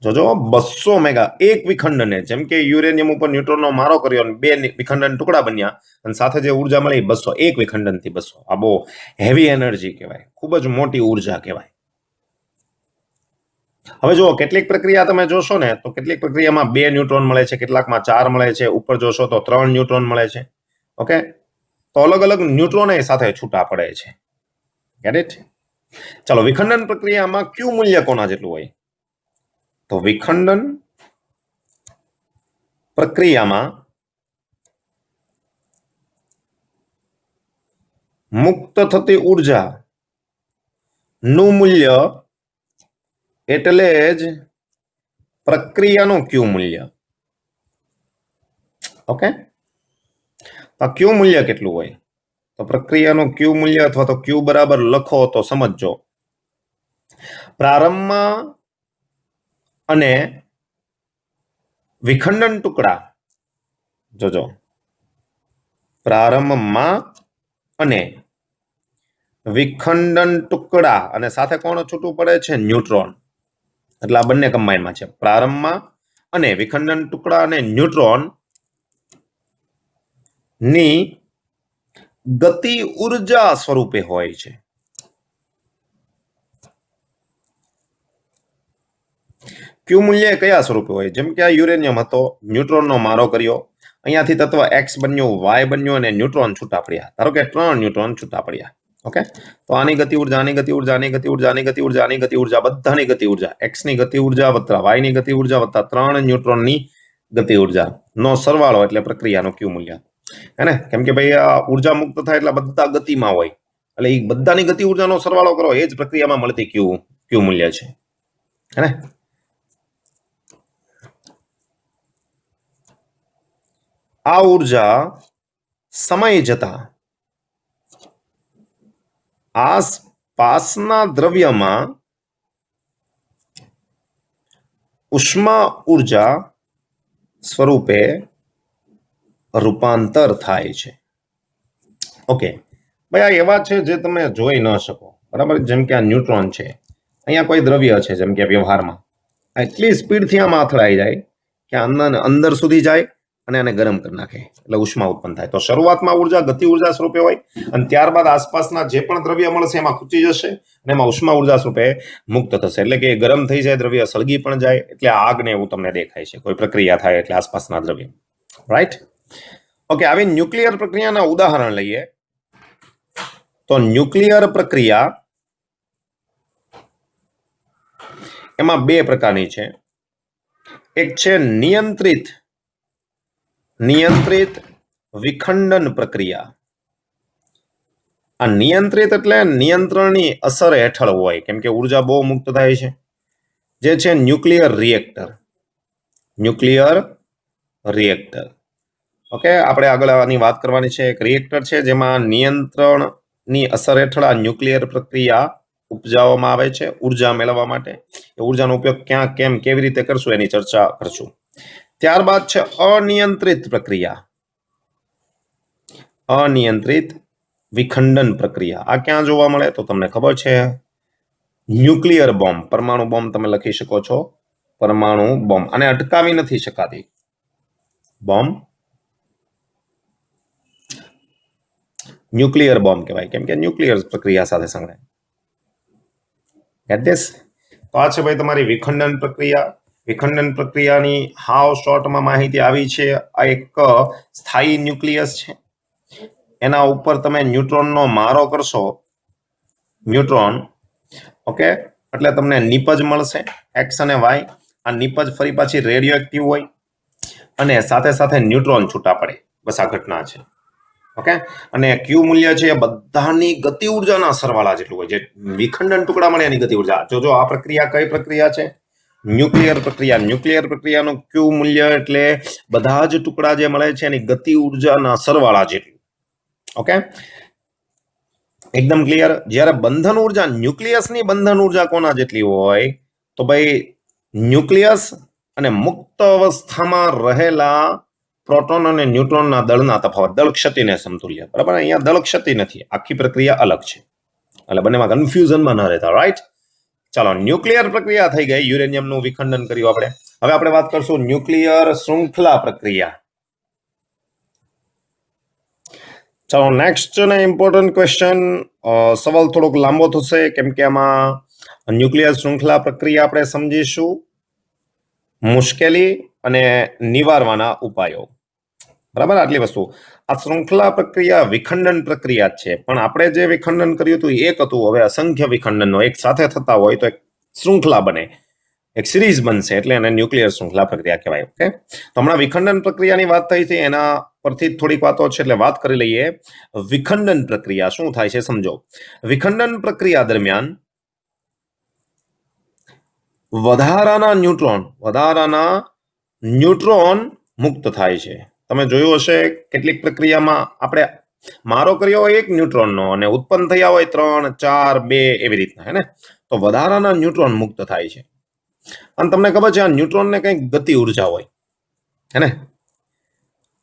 Speaker 1: જોજો, 200 મેગા એક વિખંડને. જેમ કે યુરેનિયમ ઉપર ન્યુટ્રોનનો મારો કર્યો અને 2 વિખંડન ટુકડા બન્યા અને સાથે જે ઉર્જા મળી 200, એક વિખંડનથી 200. આ બહુ હેવી એનર્જી કહેવાય, ખૂબ જ મોટી ઉર્જા કહેવાય. હવે જો કેટલીક પ્રક્રિયા તમે જોશો ને, તો કેટલીક પ્રક્રિયામાં 2 ન્યુટ્રોન મળે છે, કેટલાકમાં 4 મળે છે, ઉપર જોશો તો 3 ન્યુટ્રોન મળે છે. ઓકે, તો અલગ અલગ ન્યુટ્રોન સાથે છૂટા પડે છે. Get it? ચાલો, વિખંડન પ્રક્રિયામાં ક્યુ મૂલ્ય કોના જેટલું હોય? તો વિખંડન પ્રક્રિયામાં મુક્ત થતી ઉર્જા નું મૂલ્ય એટલે જ પ્રક્રિયાનું ક્યુ મૂલ્ય. ઓકે, તો ક્યુ મૂલ્ય કેટલું હોય? તો પ્રક્રિયાનું ક્યુ મૂલ્ય અથવા તો ક્યુ બરાબર લખો તો સમજો. પ્રારંભમાં અને વિખંડન ટુકડા, જોજો, પ્રારંભમાં અને વિખંડન ટુકડા અને સાથે કોણ છૂટું પડે છે? ન્યુટ્રોન. એટલે આ બંને કમ્બાઈનમાં છે. પ્રારંભમાં અને વિખંડન ટુકડા અને ન્યુટ્રોન ની ગતિ ઉર્જા સ્વરૂપે હોય છે. ક્યુ મૂલ્ય કયા સ્વરૂપે હોય? જેમ કે આ યુરેનિયમ હતો, ન્યુટ્રોનનો મારો કર્યો, અહીંયાથી તત્વ એક્સ બન્યું, વાય બન્યું અને ન્યુટ્રોન છૂટા પડ્યા. ધારો કે 3 ન્યુટ્રોન છૂટા પડ્યા. ઓકે, તો આની ગતિ ઉર્જા, આની ગતિ ઉર્જા, આની ગતિ ઉર્જા, આની ગતિ ઉર્જા, આની ગતિ ઉર્જા, બધાની ગતિ ઉર્જા, એક્સ ની ગતિ ઉર્જા વત્તા વાય ની ગતિ ઉર્જા વત્તા 3 ન્યુટ્રોનની ગતિ ઉર્જા નો સરવાળો એટલે પ્રક્રિયાનું ક્યુ મૂલ્ય. હે ને? કેમ કે ભાઈ આ ઉર્જા મુક્ત થાય એટલે બધા ગતિમાં હોય, એટલે એ બધાની ગતિ ઉર્જાનો સરવાળો કરો, એ જ પ્રક્રિયામાં મળતી ક્યુ મૂલ્ય છે. હે ને? આ ઉર્જા સમય જતા આસપાસના દ્રવ્યમાં ઉષ્મા ઉર્જા સ્વરૂપે રૂપાંતર થાય છે. ઓકે ભાઈ, આ એવા છે જે તમે જોઈ ન શકો, બરાબર. જેમ કે આ ન્યુટ્રોન છે, અહીંયા કોઈ દ્રવ્ય છે, જેમ કે વ્યવહારમાં એટલી સ્પીડથી આમાં અથડાઈ જાય કે અંદર સુધી જાય અને એને ગરમ કરી નાખે, એટલે ઉષ્મા ઉત્પન્ન થાય. તો શરૂઆતમાં ઉર્જા ગતિ ઉર્જા સ્વરૂપે હોય અને ત્યારબાદ આસપાસના જે પણ દ્રવ્ય મળશે એમાં ખૂંચી જશે અને એમાં ઉષ્મા ઉર્જા સ્વરૂપે મુક્ત થશે. એટલે કે ગરમ થઈ જાય, દ્રવ્ય સળગી પણ જાય, એટલે આગ ને એવું તમને દેખાય છે. કોઈ પ્રક્રિયા થાય એટલે આસપાસના દ્રવ્ય, રાઈટ. ઓકે, આવી ન્યુક્લિયર પ્રક્રિયાના ઉદાહરણ લઈએ તો ન્યુક્લિયર પ્રક્રિયા એમાં બે પ્રકારની છે. એક છે નિયંત્રિત વિખંડન પ્રક્રિયા. આ નિયંત્રિત એટલે નિયંત્રણની અસર હેઠળ હોય, કેમ કે ઉર્જા બહુ મુક્ત થાય છે. જે છે ન્યુક્લિયર રિએક્ટર. ઓકે, આપણે આગળ આની વાત કરવાની છે. એક રિએક્ટર છે જેમાં નિયંત્રણની અસર હેઠળ આ ન્યુક્લિયર પ્રક્રિયા ઉપજાવવામાં આવે છે ઉર્જા મેળવવા માટે. એ ઉર્જાનો ઉપયોગ ક્યાં, કેમ, કેવી રીતે કરશું એની ચર્ચા કરશું. ત્યારબાદ છે અનિયંત્રિત પ્રક્રિયા, અનિયંત્રિત વિખંડન પ્રક્રિયા. આ ક્યાં જોવા મળે તો તમને ખબર છે, ન્યુક્લિયર બોમ્બ, પરમાણુ બોમ્બ તમે લખી શકો છો, પરમાણુ બોમ્બ. આને અટકાવી નથી શકાતી બોમ્બ, ન્યુક્લિયર બોમ્બ કહેવાય, કેમ કે ન્યુક્લિયર પ્રક્રિયા સાથે સંકળાય. Gate this? તો આ છે ભાઈ તમારી વિખંડન પ્રક્રિયા. વિખંડન પ્રક્રિયાની હાવ શોર્ટમાં માહિતી આવી છે. આ એક સ્થાયી ન્યુક્લિયસ છે, એના ઉપર તમે ન્યુટ્રોનનો મારો કરશો, ન્યુટ્રોન, ઓકે, એટલે તમને નિપજ મળશે, એક્સ અને વાય. આ નિપજ ફરી પાછી રેડિયો એક્ટિવ હોય અને સાથે સાથે ન્યુટ્રોન છૂટા પડે. બસ આ ઘટના છે. ઓકે, અને ક્યુ મૂલ્ય છે એ બધાની ગતિ ઉર્જાના સરવાળા જેટલું હોય. જે વિખંડન ટુકડા મળે એની ગતિ ઉર્જા. જો આ પ્રક્રિયા કઈ પ્રક્રિયા છે? ન્યુક્લિયર પ્રક્રિયા. ન્યુક્લિયર પ્રક્રિયાનું ક્યુ મૂલ્ય એટલે બધા જ ટુકડા જે મળે છે એની ગતિ ઉર્જાના સરવાળા જેટલું. ઓકે, એકદમ ક્લિયર. જ્યારે બંધન ઉર્જા, ન્યુક્લિયસની બંધન ઉર્જા કોના જેટલી હોય તો ભાઈ ન્યુક્લિયસ અને મુક્ત અવસ્થામાં રહેલા પ્રોટોન અને ન્યુટ્રોનના દળના તફાવત, દળ ક્ષતિને સમતુલ્ય. બરાબર, અહીંયા દળ ક્ષતિ નથી, આખી પ્રક્રિયા અલગ છે, એટલે બંનેમાં કન્ફ્યુઝનમાં ન રહેતા, રાઈટ. ચાલો, ન્યુક્લિયર પ્રક્રિયા થઈ ગઈ, યુરેનિયમનું વિખંડન કર્યું આપણે. હવે આપણે વાત કરશું ન્યુક્લિયર શૃંખલા પ્રક્રિયા. ચાલો, નેક્સ્ટ ને ઇમ્પોર્ટન્ટ ક્વેશ્ચન. સવાલ થોડોક લાંબો થશે કેમ કે આમાં ન્યુક્લિયર શૃંખલા પ્રક્રિયા આપણે સમજીશું, મુશ્કેલી અને નિવારવાના ઉપાયો. બરાબર, આટલી વસ્તુ. આ શૃંખલા પ્રક્રિયા વિખંડન પ્રક્રિયા છે, પણ આપણે જે વિખંડન કર્યું હતું એક હતું. હવે અસંખ્ય વિખંડનનો એક સાથે થતા હોય તો એક શૃંખલા બને, એક સિરીઝ બનશે, એટલે એને ન્યુક્લિયર શૃંખલા પ્રક્રિયા કહેવાય. ઓકે, તો હમણાં વિખંડન પ્રક્રિયાની વાત થઈ હતી, એના પરથી થોડીક વાતો છે, એટલે વાત કરી લઈએ. વિખંડન પ્રક્રિયા શું થાય છે સમજો. વિખંડન પ્રક્રિયા દરમિયાન વધારાના ન્યુટ્રોન મુક્ત થાય છે. તમે જોયું હશે કેટલીક પ્રક્રિયામાં આપણે મારો કર્યો હોય એક ન્યુટ્રોનનો અને ઉત્પન્ન થયા હોય 3, 4, 2 એવી રીતના, હે ને. તો વધારાના ન્યુટ્રોન મુક્ત થાય છે. અને તમને ખબર છે આ ન્યુટ્રોનને કંઈક ગતિ ઉર્જા હોય, હે ને.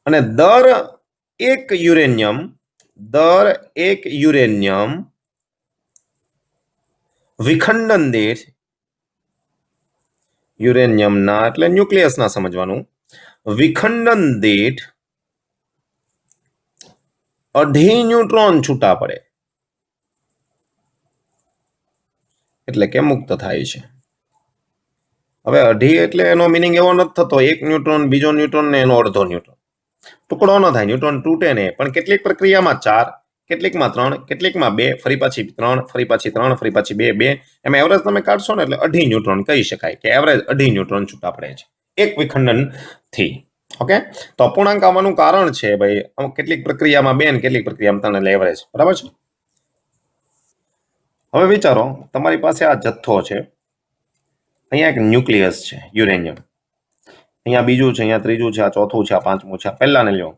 Speaker 1: અને દર એક યુરેનિયમ વિખંડન દીઠ, યુરેનિયમના એટલે ન્યુક્લિયસના સમજવાનું, વિખંડન દીઠ 2.5 ન્યુટ્રોન છૂટા પડે, એટલે કે મુક્ત થાય છે. હવે 2.5 એટલે એનો મિનિંગ એવો નથી થતો એક ન્યુટ્રોન, બીજો ન્યુટ્રોન ને એનો અડધો ન્યુટ્રોન, ટુકડો ન થાય, ન્યુટ્રોન તૂટે ને. પણ કેટલીક પ્રક્રિયામાં 4, કેટલીકમાં 3, કેટલીકમાં 2, ફરી પાછી 3, ફરી પાછી 3, ફરી પાછી 2, એમાં એવરેજ તમે કાઢશો ને એટલે 2.5 ન્યુટ્રોન કહી શકાય કે એવરેજ 2.5 ન્યુટ્રોન છૂટા પડે છે એક વિખંડન થી. ઓકે, તો અપૂર્ણાંક આવવાનું કારણ છે ભાઈ કેટલીક પ્રક્રિયામાં 2 ને કેટલીક પ્રક્રિયામાં 3 એટલે એવરેજ. બરાબર છે. હવે વિચારો, તમારી પાસે આ જથ્થો છે, અહીંયા એક ન્યુક્લિયસ છે યુરેનિયમ, અહીંયા બીજું છે, અહીંયા ત્રીજું છે, આ ચોથું છે, આ પાંચમું છે. પહેલાને લ્યો,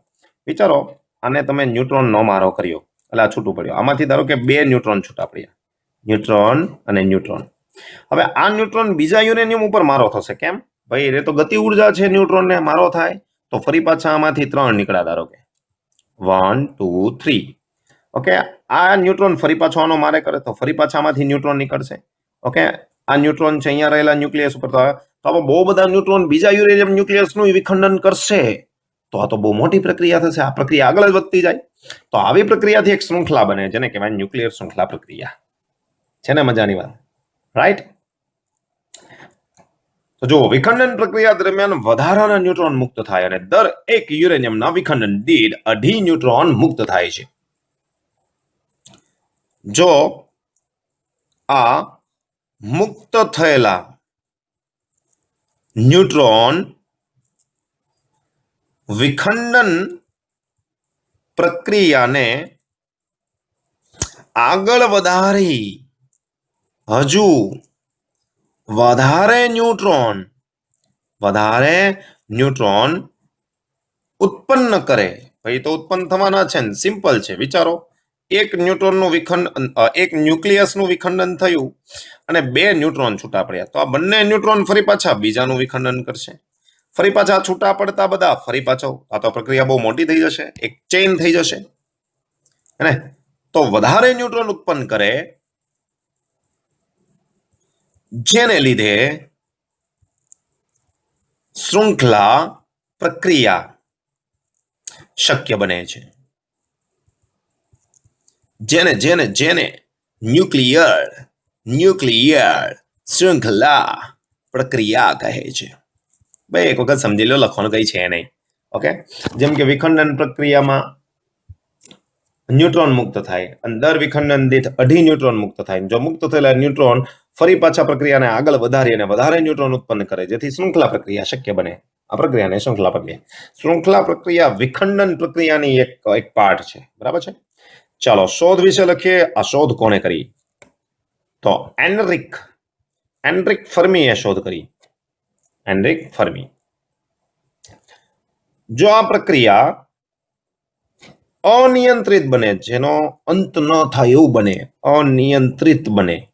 Speaker 1: વિચારો આને તમે ન્યુટ્રોનનો મારો કર્યો એટલે આ છૂટું પડ્યું. આમાંથી ધારો કે 2 ન્યુટ્રોન છૂટા પડ્યા, ન્યુટ્રોન અને ન્યુટ્રોન. હવે આ ન્યુટ્રોન બીજા યુરેનિયમ ઉપર મારો થશે, કેમ? ભાઈ એ તો ગતિ ઉર્જા છે ન્યુટ્રોનને મારો થાય તો ફરી પાછા આમાંથી 3 નીકળ્યા ધારો કે 1 2 3 ઓકે આ ન્યુટ્રોન ફરી પાછો આનો મારે કરે તો ફરી પાછા આમાંથી ન્યુટ્રોન નીકળશે ઓકે આ ન્યુટ્રોન છે અહીંયા રહેલા ન્યુક્લિયસ ઉપર તો આમાં બહુ બધા ન્યુટ્રોન બીજા યુરેનિયમ ન્યુક્લિયસનું વિખંડન કરશે તો આ તો બહુ મોટી પ્રક્રિયા થશે આ પ્રક્રિયા આગળ જ વધતી જાય તો આવી પ્રક્રિયાથી એક શૃંખલા બને જેને કહેવાય ન્યુક્લિયર શૃંખલા પ્રક્રિયા છે ને મજાની વાત રાઈટ તો જો વિખંડન પ્રક્રિયા દરમિયાન વધારાના ન્યુટ્રોન મુક્ત થાય અને દર એક યુરેનિયમના વિખંડન દીઠ 2.5 ન્યુટ્રોન મુક્ત થાય છે જો આ મુક્ત થયેલા ન્યુટ્રોન વિખંડન પ્રક્રિયાને આગળ વધારી હજુ વધારે ન્યુટ્રોન ઉત્પન્ન કરે ભાઈ તો ઉત્પન્ન થવાના છે ને સિમ્પલ છે વિચારો એક ન્યુટ્રોનનું વિખંડન એક ન્યુક્લિયસનું વિખંડન થયું અને 2 ન્યુટ્રોન છૂટા પડ્યા તો આ બંને ન્યુટ્રોન ફરી પાછા બીજાનું વિખંડન કરશે ફરી પાછા છૂટા પડતા બધા ફરી પાછો આ તો પ્રક્રિયા બહુ મોટી થઈ જશે એક ચેઇન થઈ જશે હે તો વધારે ન્યુટ્રોન ઉત્પન્ન કરે જેને લીધે શૃંખલા પ્રક્રિયા શક્ય બને છે જેને જેને જેને ન્યુક્લિયર શૃંખલા પ્રક્રિયા કહે છે ભાઈ એક વખત સમજી લો લખવાનું કઈ છે નહીં ઓકે જેમ કે વિખંડન પ્રક્રિયામાં ન્યુટ્રોન મુક્ત થાય અને દર વિખંડન દીઠ 2.5 ન્યુટ્રોન મુક્ત થાય જો મુક્ત થયેલા ન્યુટ્રોન ફરી પાછા પ્રક્રિયાને આગળ વધારી અને વધારે ન્યુટ્રોન ઉત્પન્ન કરે જેથી શૃંખલા પ્રક્રિયા શક્ય બને આ પ્રક્રિયાને શૃંખલા પ્રક્રિયા વિખંડન પ્રક્રિયાની એક પાર્ટ છે બરાબર છે ચાલો શોધ વિશે લખીએ આ શોધ કોણે કરી તો એનરિક ફર્મીએ શોધ કરી એનરિક ફર્મી જો આ પ્રક્રિયા અનિયંત્રિત બને જેનો અંત ન થાય એવું બને અનિયંત્રિત બને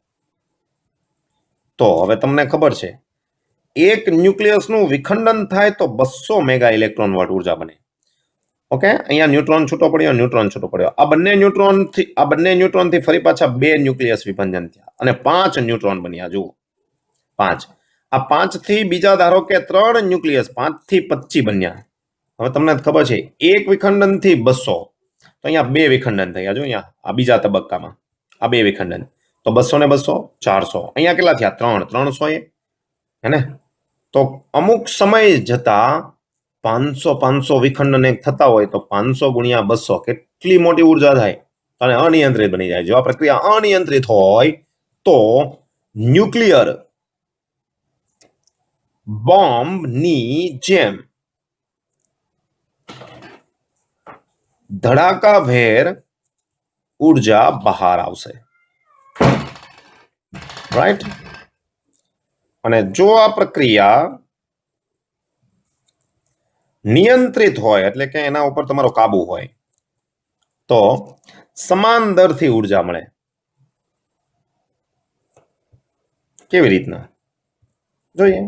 Speaker 1: તો હવે તમને ખબર છે એક ન્યુક્લિયસનું વિખંડન થાય તો 200 મેગા ઇલેક્ટ્રોન વોલ્ટ ઉર્જા બને ઓકે અહીંયા ન્યુટ્રોન છૂટો પડ્યો આ બંને ન્યુટ્રોનથી ફરી પાછા 2 ન્યુક્લિયસ વિભંજન થયા અને 5 ન્યુટ્રોન બન્યા જુઓ 5 આ 5 થી બીજા ધારો કે 3 ન્યુક્લિયસ 5 થી 25 બન્યા હવે તમને ખબર છે એક વિખંડન થી 200 તો અહીંયા 2 વિખંડન થયા જો અહીંયા આ બીજા તબક્કામાં આ 2 વિખંડન તો 200 ને 200 400 અહીંયા કેટલા થયા 300 હે ને તો અમુક સમય જતા 500 વિખંડન એક થતા હોય તો 500 ગુણ્યા 200 કેટલી મોટી ઉર્જા થાય અને અનિયંત્રિત બની જાય જો આ પ્રક્રિયા અનિયંત્રિત હોય તો ન્યુક્લિયર બોમ્બની જેમ ધડાકાભેર ઉર્જા બહાર આવશે રાઈટ અને જો આ પ્રક્રિયા નિયંત્રિત હોય એટલે કે એના ઉપર તમારો કાબુ હોય તો સમાન દરથી ઉર્જા મળે કેવી રીતના જોઈએ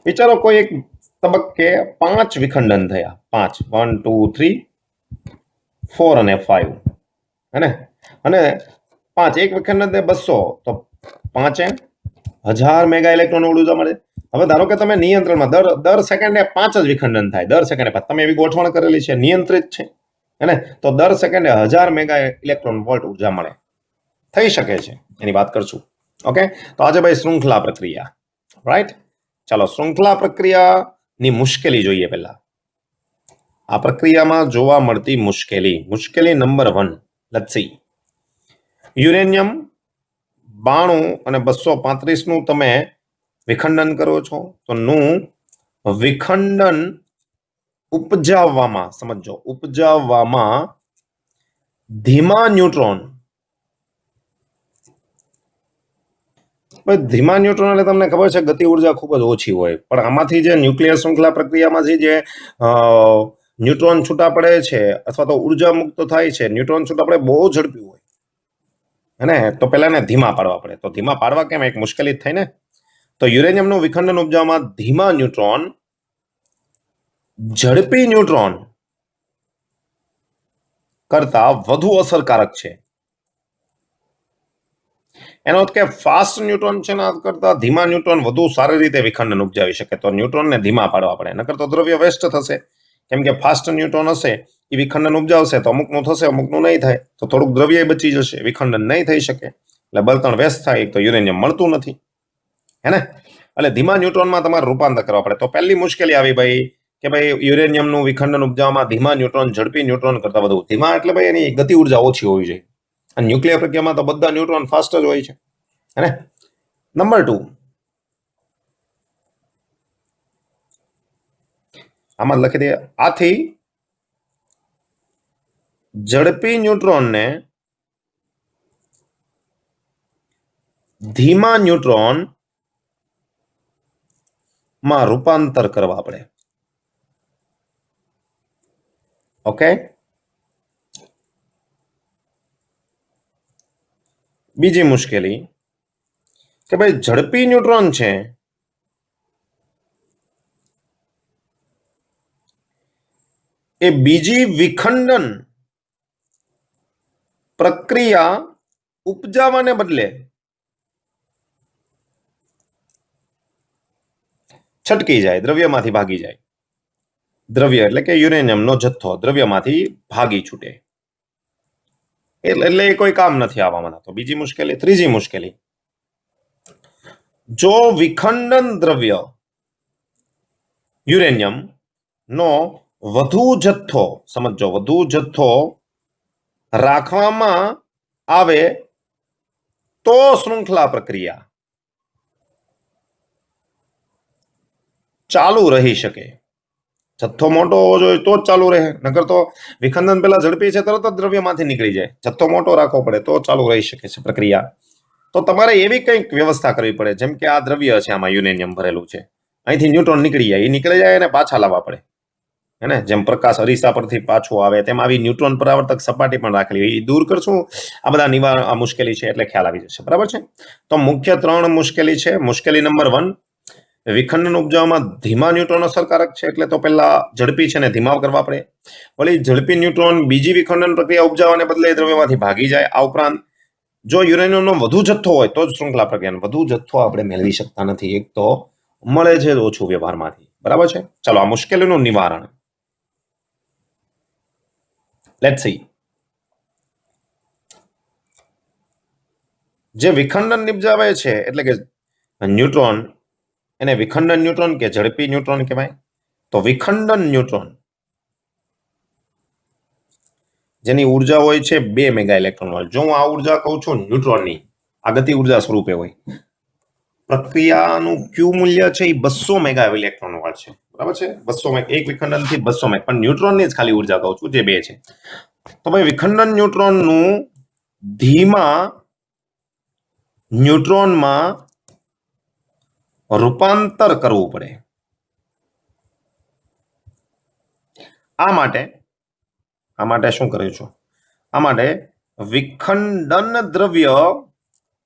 Speaker 1: વિચારો કોઈ એક તબક્કે 5 વિખંડન થયા 5 1 2 3 4 અને 5 હે ને અને 5 એક વિખંડન 200 તો 5,000 મેગા ઇલેક્ટ્રોન ઉર્જા મળે હવે ધારો કે તમે નિયંત્રણમાં દર સેકન્ડે 5 જ વિખંડન થાય દર સેકન્ડે 5 તમે એવી ગોઠવણ કરેલી છે નિયંત્રિત છે હે ને તો દર સેકન્ડે 1000 મેગા ઇલેક્ટ્રોન વોલ્ટ ઉર્જા મળે થઈ શકે છે એની વાત કરશું ઓકે તો આજે ભાઈ શૃંખલા પ્રક્રિયા રાઈટ ચાલો શૃંખલા પ્રક્રિયાની મુશ્કેલી જોઈએ પહેલા આ પ્રક્રિયામાં જોવા મળતી મુશ્કેલી નંબર 1 લેટ્સ સી યુરેનિયમ 92 અને 235 નું તમે વિખંડન કરો છો તો નું વિખંડન ઉપજાવવામાં ધીમા ન્યુટ્રોન એટલે તમને ખબર છે ગતિ ઉર્જા ખૂબ જ ઓછી હોય પણ આમાંથી જે ન્યુક્લિયર શૃંખલા પ્રક્રિયામાંથી જે ન્યુટ્રોન છૂટા પડે છે અથવા તો ઉર્જા મુક્ત થાય છે ન્યુટ્રોન છૂટા પડે બહુ ઝડપી હોય હે ને તો પહેલા એને ધીમા પાડવા પડે તો ધીમા પાડવા કેમ એક મુશ્કેલી થાય ને તો યુરેનિયમનું વિખંડન ઉપજાવવામાં ધીમા ન્યુટ્રોન ઝડપી ન્યુટ્રોન કરતા વધુ અસરકારક છે. એનો અર્થ કે ફાસ્ટ ન્યુટ્રોન છે ને કરતા ધીમા ન્યુટ્રોન વધુ સારી રીતે વિખંડન ઉપજાવી શકે. તો ન્યુટ્રોનને ધીમા પાડવા પડે, નકર તો દ્રવ્ય વેસ્ટ થશે. કેમ કે ફાસ્ટ ન્યુટ્રોન હશે એ વિખંડન ઉપજાવશે તો અમુકનું થશે, અમુકનું નહીં થાય, તો થોડુંક દ્રવ્ય બચી જશે, વિખંડન નહીં થઈ શકે, એટલે બળતણ વેસ્ટ થાય, તો યુરેનિયમ મળતું નથી, હે ને. એટલે ધીમા ન્યુટ્રોનમાં તમારે રૂપાંતર કરવા પડે. તો પહેલી મુશ્કેલી આવી ભાઈ કે ભાઈ યુરેનિયમનું વિખંડન ઉપજાવવામાં ધીમા ન્યુટ્રોન ઝડપી ન્યુટ્રોન કરતા વધુ. ધીમા એટલે ભાઈ એની ગતિ ઉર્જા ઓછી હોવી જોઈએ, અને ન્યુક્લિયર પ્રક્રિયામાં તો બધા ન્યુટ્રોન ફાસ્ટ જ હોય છે, હે ને. નંબર 2, આમાં લખી દઈએ, આથી ઝડપી ન્યુટ્રોનને ધીમા ન્યુટ્રોન માં રૂપાંતર કરવા પડે. ઓકે. બીજી મુશ્કેલી કે ભાઈ ઝડપી ન્યુટ્રોન છે એ બીજી વિખંડન પ્રક્રિયા ઉપજાવવાને બદલે છટકી જાય, દ્રવ્યમાંથી ભાગી જાય. દ્રવ્ય એટલે કે યુરેનિયમનો જથ્થો દ્રવ્યમાંથી ભાગી છૂટે, એટલે એ કોઈ કામ નથી આવવાના. તો બીજી મુશ્કેલી. ત્રીજી મુશ્કેલી, જો વિખંડન દ્રવ્ય યુરેનિયમ નો વધુ જથ્થો, સમજો, વધુ જથ્થો રાખવામાં આવે તો શૃંખલા પ્રક્રિયા ચાલુ રહી શકે. જથ્થો મોટો હોવો જોઈએ તો જ ચાલુ રહે, નકર તો વિખંડન પેલા ઝડપી છે તરત જ દ્રવ્યમાંથી નીકળી જાય. જથ્થો મોટો રાખવો પડે તો ચાલુ રહી શકે છે પ્રક્રિયા. તો તમારે એવી કંઈક વ્યવસ્થા કરવી પડે, જેમ કે આ દ્રવ્ય છે, આમાં યુરેનિયમ ભરેલું છે, અહીંથી ન્યુટ્રોન નીકળી જાય, એ નીકળી જાય અને પાછા લાવવા પડે, હે ને. જેમ પ્રકાશ અરીસા પરથી પાછો આવે તેમ આવી ન્યુટ્રોન પરાવર્તક સપાટી પણ રાખેલી હોય, એ દૂર કરશું. આ બધા નિવારણ મુશ્કેલી છે એટલે ખ્યાલ આવી જશે, બરાબર છે. તો મુખ્ય 3 મુશ્કેલી છે. મુશ્કેલી નંબર 1, વિખંડન ઉપજાવવામાં ધીમા ન્યુટ્રોન અસરકારક છે, એટલે તો પહેલા ઝડપી છે ને ધીમા કરવા પડે. વળી ઝડપી ન્યુટ્રોન બીજી વિખંડન પ્રક્રિયા ઉપજાવવાને બદલે દ્રવ્યમાંથી ભાગી જાય. આ ઉપરાંત જો યુરેનિયમનો વધુ જથ્થો હોય તો જ શૃંખલા પ્રક્રિયાનો વધુ જથ્થો આપણે મેળવી શકતા નથી. એક તો મળે છે ઓછું વ્યવહારમાંથી, બરાબર છે. ચાલો આ મુશ્કેલીનું નિવારણ લેટ્સ સી. જે વિખંડન નિપજાવે છે એટલે કે ન્યુટ્રોન, એને વિખંડન ન્યુટ્રોન કે ઝડપી ન્યુટ્રોન કહેવાય. તો વિખંડન ન્યુટ્રોન જેની ઉર્જા હોય છે 2 મેગા ઇલેક્ટ્રોન વોલ્ટ. જો હું આ ઉર્જા કહું છું ન્યુટ્રોનની, આ ગતિ ઉર્જા સ્વરૂપે હોય, પ્રક્રિયાનું ક્યુ મૂલ્ય છે એ 200 મેગા ઇલેક્ટ્રોન વોલ્ટ છે, બરાબર છે. 200 એક વિખંડન થી 200 મેગ, પણ ન્યુટ્રોનની જ ખાલી ઉર્જા કહું છું જે 2 છે. તો ભાઈ વિખંડન ન્યુટ્રોનનું ધીમા ન્યુટ્રોનમાં રૂપાંતર કરવું પડે. આ માટે શું કર્યું છું? આ માટે વિખંડન દ્રવ્ય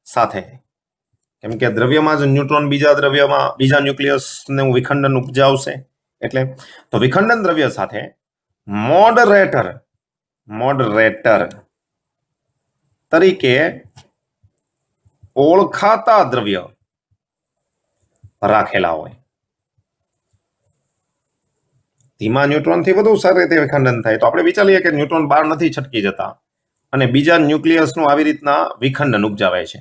Speaker 1: સાથે, કેમ કે દ્રવ્યમાં જ ન્યુટ્રોન બીજા દ્રવ્યમાં, બીજા ન્યુક્લિયસને વિખંડન ઉપજાવશે, એટલે તો વિખંડન દ્રવ્ય સાથે મોડરેટર તરીકે ઓળખાતા દ્રવ્ય રાખેલા હોય. ધીમા ન્યુટ્રોનથી વધુ સારી રીતે વિખંડન થાય. તો આપણે વિચારીએ કે ન્યુટ્રોન બહાર નથી છટકી જતા અને બીજા ન્યુક્લિયસનું આવી રીતના વિખંડન ઉપજાવાય છે.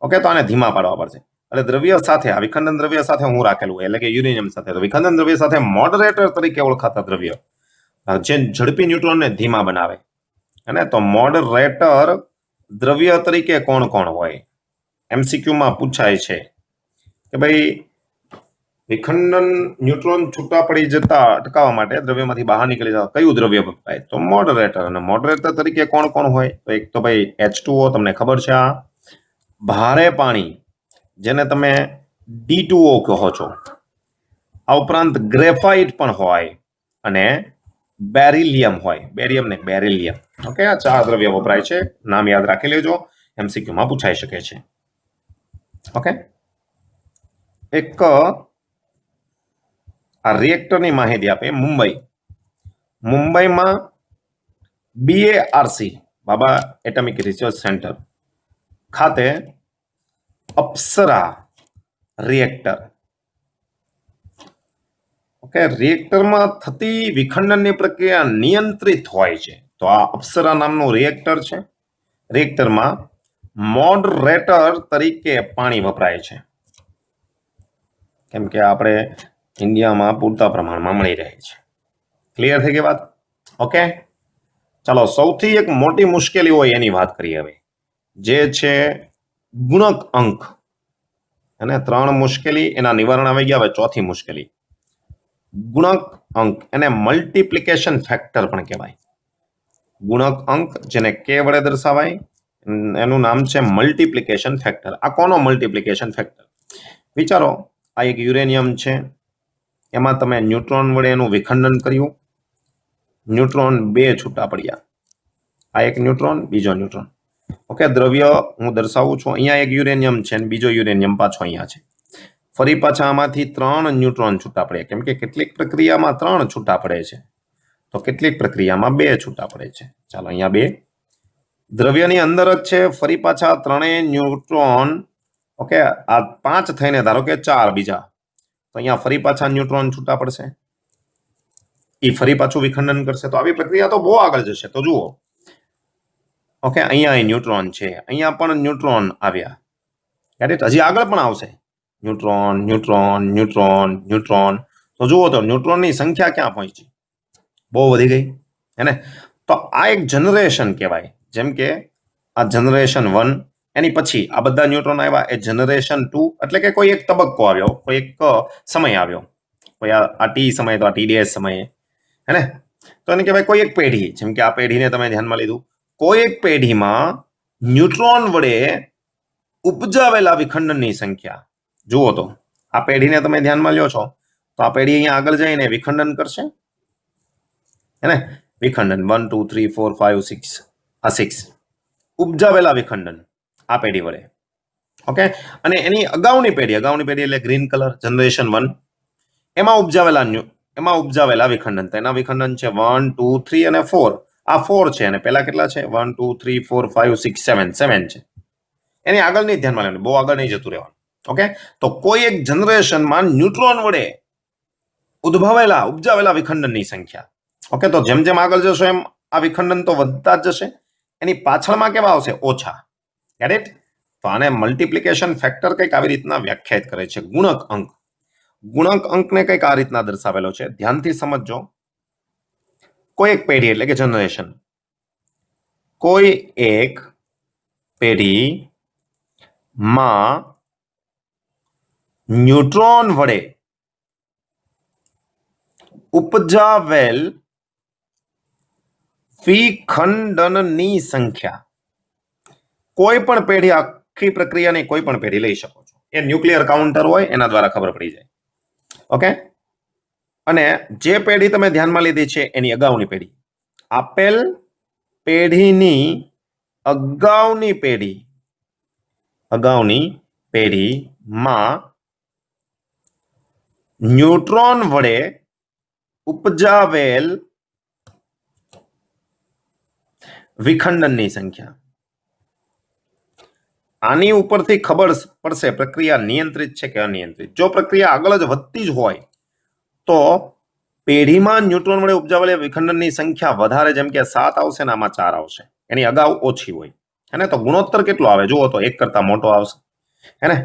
Speaker 1: ઓકે, તો આને ધીમા પાડવા પડશે. એટલે દ્રવ્ય સાથે, આ વિખંડન દ્રવ્ય સાથે હું રાખેલું હોય, એટલે કે યુરેનિયમ સાથે, તો વિખંડન દ્રવ્ય સાથે મોડરેટર તરીકે ઓળખાતા દ્રવ્ય જે ઝડપી ન્યુટ્રોનને ધીમા બનાવે. અને તો મોડરેટર દ્રવ્ય તરીકે કોણ કોણ હોય? એમસીક્યુમાં પૂછાય છે કે ભાઈ વિખંડન ન્યુટ્રોન છૂટા પડી જતા અટકાવવા માટે, દ્રવ્યમાંથી બહાર નીકળી જતા કયું દ્રવ્ય વપરાય? તો મોડરેટર. અને મોડરેટર તરીકે કોણ કોણ હોય? તો એક તો ભાઈ H2O, તમને ખબર છે, આ ભારે પાણી જેને તમે D2O કહો છો. આ ઉપરાંત ગ્રેફાઇટ પણ હોય અને બેરિલિયમ હોય. બેરિયમ ને બેરિલિયમ. ઓકે, આ 4 દ્રવ્ય વપરાય છે. નામ યાદ રાખી લેજો, એમસીક્યુમાં પૂછાઈ શકે છે. ઓકે, એક આ રિએક્ટરની માહિતી આપે. મુંબઈમાં BARC બાબા એટમિક રિસર્ચ સેન્ટર ખાતે અપ્સરા રિએક્ટર, ઓકે, રિએક્ટરમાં થતી વિખંડનની પ્રક્રિયા નિયંત્રિત હોય છે. તો આ અપ્સરા નામનું રિએક્ટર છે. રિએક્ટરમાં મોડરેટર તરીકે પાણી વપરાય છે, કેમ કે આપણે ઇન્ડિયામાં પૂરતા પ્રમાણમાં મળી રહે છે. ક્લિયર થઈ ગઈ વાત? ઓકે, ચાલો સૌથી એક મોટી મુશ્કેલી હોય એની વાત કરીએ હવે, જે છે ગુણક અંક. અને 3 મુશ્કેલી એના નિવારણ આવી ગયા. હવે ચોથી મુશ્કેલી ગુણક અંક, એને મલ્ટીપ્લિકેશન ફેક્ટર પણ કહેવાય. ગુણક અંક જેને કે વડે દર્શાવાય, એનું નામ છે મલ્ટીપ્લિકેશન ફેક્ટર. આ કોનો મલ્ટીપ્લિકેશન ફેક્ટર? વિચારો, આ એક યુરેનિયમ છે, એમાં તમે ન્યુટ્રોન વડે એનું વિખંડન કર્યું, ન્યુટ્રોન 2 છૂટા પડ્યા. આ એક ન્યુટ્રોન, બીજો ન્યુટ્રોન. ઓકે, દ્રવ્ય હું દર્શાવું છું. અહીંયા એક યુરેનિયમ છે અને બીજો યુરેનિયમ પાછો અહીંયા છે. ફરી પાછા આમાંથી 3 ન્યુટ્રોન છૂટા પડે, કેમ કે કેટલીક પ્રક્રિયામાં 3 છૂટા પડે છે, તો કેટલીક પ્રક્રિયામાં 2 છૂટા પડે છે. ચાલો અહીંયા 2 દ્રવ્યની અંદર જ છે. ફરી પાછા 3 ન્યુટ્રોન, ઓકે, આ 5 થઈને ધારો કે 4 બીજા, તો અહીંયા ફરી પાછા ન્યુટ્રોન છૂટા પડશે, એ ફરી પાછું વિખંડન કરશે. તો આવી પ્રક્રિયા તો બહુ આગળ જશે. તો જુઓ, ઓકે, અહીંયા ન્યુટ્રોન છે, અહીંયા પણ ન્યુટ્રોન આવ્યા, હજી આગળ પણ આવશે ન્યુટ્રોન, ન્યુટ્રોન, ન્યુટ્રોન, ન્યુટ્રોન. તો જુઓ, તો ન્યુટ્રોનની સંખ્યા ક્યાં પહોંચી? બહુ વધી ગઈ, હે ને? તો આ એક જનરેશન કહેવાય. જેમ કે આ જનરેશન 1, એની પછી આ બધા ન્યુટ્રોન આવ્યા, એ જનરેશન 2, એટલે કે કોઈ એક તબક્કો આવ્યો, કોઈ એક સમય આવ્યો, કોઈ આ ટી સમય, તો આ TDS સમયે, હે ને? તો એને કહેવાય કોઈ એક પેઢી. જેમ કે આ પેઢીને તમે ધ્યાનમાં લીધું, કોઈ એક પેઢીમાં ન્યુટ્રોન વડે ઉપજાવેલા વિખંડનની સંખ્યા. જુઓ, તો આ પેઢીને તમે ધ્યાનમાં લ્યો છો, તો આ પેઢી અહીંયા આગળ જઈને વિખંડન કરશે, હે ને? વિખંડન 1 2 3 4 5 6, આ 6 ઉપજાવેલા વિખંડન આ પેઢી વડે. ઓકે, અને એની અગાઉની પેઢી એટલે ગ્રીન કલર, જનરેશન 1, એમાં ઉપજાવેલા વિખંડન. તો એના વિખંડન છે 1 2 3 અને 4. આ 4 છે, અને પેલા કેટલા છે? 1 2 3 4 5 6 7 છે. એની આગળ નહીં ધ્યાનમાં લેવાનું, બહુ આગળ નહીં જતું રહેવાનું. ઓકે, તો કોઈ એક જનરેશનમાં ન્યુટ્રોન વડે ઉપજાવેલા વિખંડનની સંખ્યા. ઓકે, તો જેમ જેમ આગળ જશો એમ આ વિખંડન તો વધતા જ જશે. એની પાછળમાં કેવા આવશે? ઓછા. Get it? તો આને મલ્ટીપ્લિકેશન ફેક્ટર કંઈક આવી રીતના વ્યાખ્યાયિત કરે છે. ગુણક અંક, ગુણક અંકને કંઈક આ રીતના દર્શાવેલો છે. ધ્યાનથી સમજજો. કોઈ એક પેઢી એટલે કે જનરેશન, કોઈ એક પેઢીમાં ન્યુટ્રોન વડે ઉપજાવેલ વિખંડનની સંખ્યા. કોઈ પણ પેઢી, આખી પ્રક્રિયાની કોઈ પણ પેઢી લઈ શકો છો. એ ન્યુક્લિયર કાઉન્ટર હોય એના દ્વારા ખબર પડી જાય. ઓકે, અને જે પેઢી તમે ધ્યાનમાં લીધી છે એની અગાઉની પેઢી, આપેલ પેઢીની અગાઉની પેઢીમાં ન્યુટ્રોન વડે ઉપજાવેલ વિખંડનની સંખ્યા. આની ઉપરથી ખબર પડશે પ્રક્રિયા નિયંત્રિત છે કે અનિયંત્રિત. જો પ્રક્રિયા આગળ જ વધતી જ હોય તો પેઢીમાં ન્યુટ્રોન વડે ઉપજાવેલ વિખંડનની સંખ્યા વધારે, જેમ કે 7 આવશે ને આમાં 4 આવશે, એની અગાઉ ઓછી હોય, હે ને? તો ગુણોત્તર કેટલો આવે? જુઓ, તો 1 કરતા મોટો આવશે, હે ને?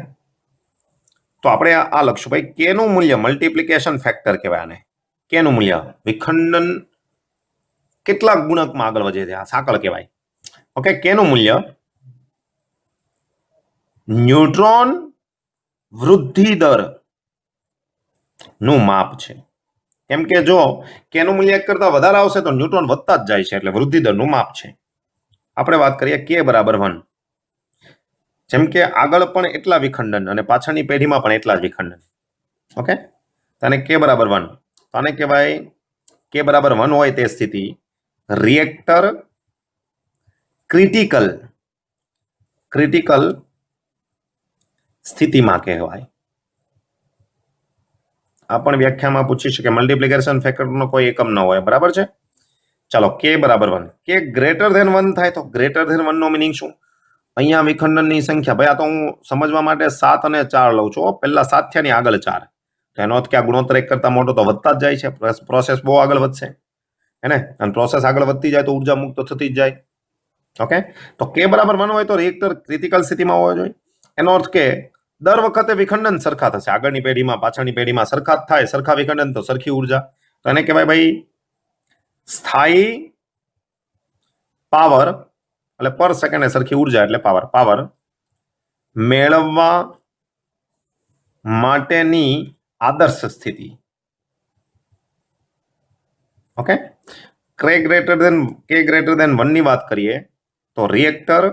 Speaker 1: તો આપણે આ લખશું ભાઈ, કેનું મૂલ્ય મલ્ટીપ્લિકેશન ફેક્ટર કહેવાય આને. કેનું મૂલ્ય? વિખંડન કેટલા ગુણકમાં આગળ વધે છે, આ સાંકળ કહેવાય. ઓકે, કેનું મૂલ્ય? ન્યુટ્રોન વૃદ્ધિ દર નું માપ છે. કેમ કે જો કેનું મૂલ્ય 1 કરતા વધારે આવશે તો ન્યુટ્રોન વધતા જ જાય છે, એટલે વૃદ્ધિ દરનું માપ છે. આપણે વાત કરીએ કે બરાબર 1. જેમ કે આગળ પણ એટલા વિખંડન અને પાછળની પેઢીમાં પણ એટલા જ વિખંડન. ઓકે, આને કે બરાબર 1. આને કહેવાય કે બરાબર 1 હોય તે સ્થિતિ રિએક્ટર ક્રિટિકલ સ્થિતિમાં કહેવાય. આ પણ વ્યાખ્યામાં પૂછી શકે મલ્ટીપ્લિકેશન ફેક્ટરનો કોઈ એકમ ન હોય બરાબર છે ચાલો k બરાબર 1 k ગ્રેટર ધેન 1 થાય તો ગ્રેટર ધેન 1 નો મીનિંગ શું અહીંયા વિખંડનની સંખ્યા ભાઈ આ તો હું સમજવા માટે 7 અને 4 લઉં છું પહેલા 7 થયા ની આગળ 4 તેનો અર્થ કે આ ગુણોત્તર 1 કરતા મોટો તો વધતા જ જાય છે પ્રોસેસ બહુ આગળ વધશે હે ને અને પ્રોસેસ આગળ વધતી જાય તો ઉર્જા મુક્ત થતી જ જાય ઓકે તો k બરાબર 1 હોય તો રિએક્ટર ક્રિટિકલ સ્થિતિમાં હોવો જોઈએ એનો અર્થ કે દર વખતે વિખંડન સરખા થશે આગળની પેઢીમાં પાછળની પેઢીમાં સરખા થાય સરખા વિખંડન તો સરખી ઉર્જા તો એને કહેવાય ભાઈ સ્થાયી પાવર એટલે પર સેકન્ડે સરખી ઉર્જા એટલે પાવર મેળવવા માટેની આદર્શ સ્થિતિ ઓકે k ગ્રેટર ધેન 1 ની વાત કરીએ તો રિએક્ટર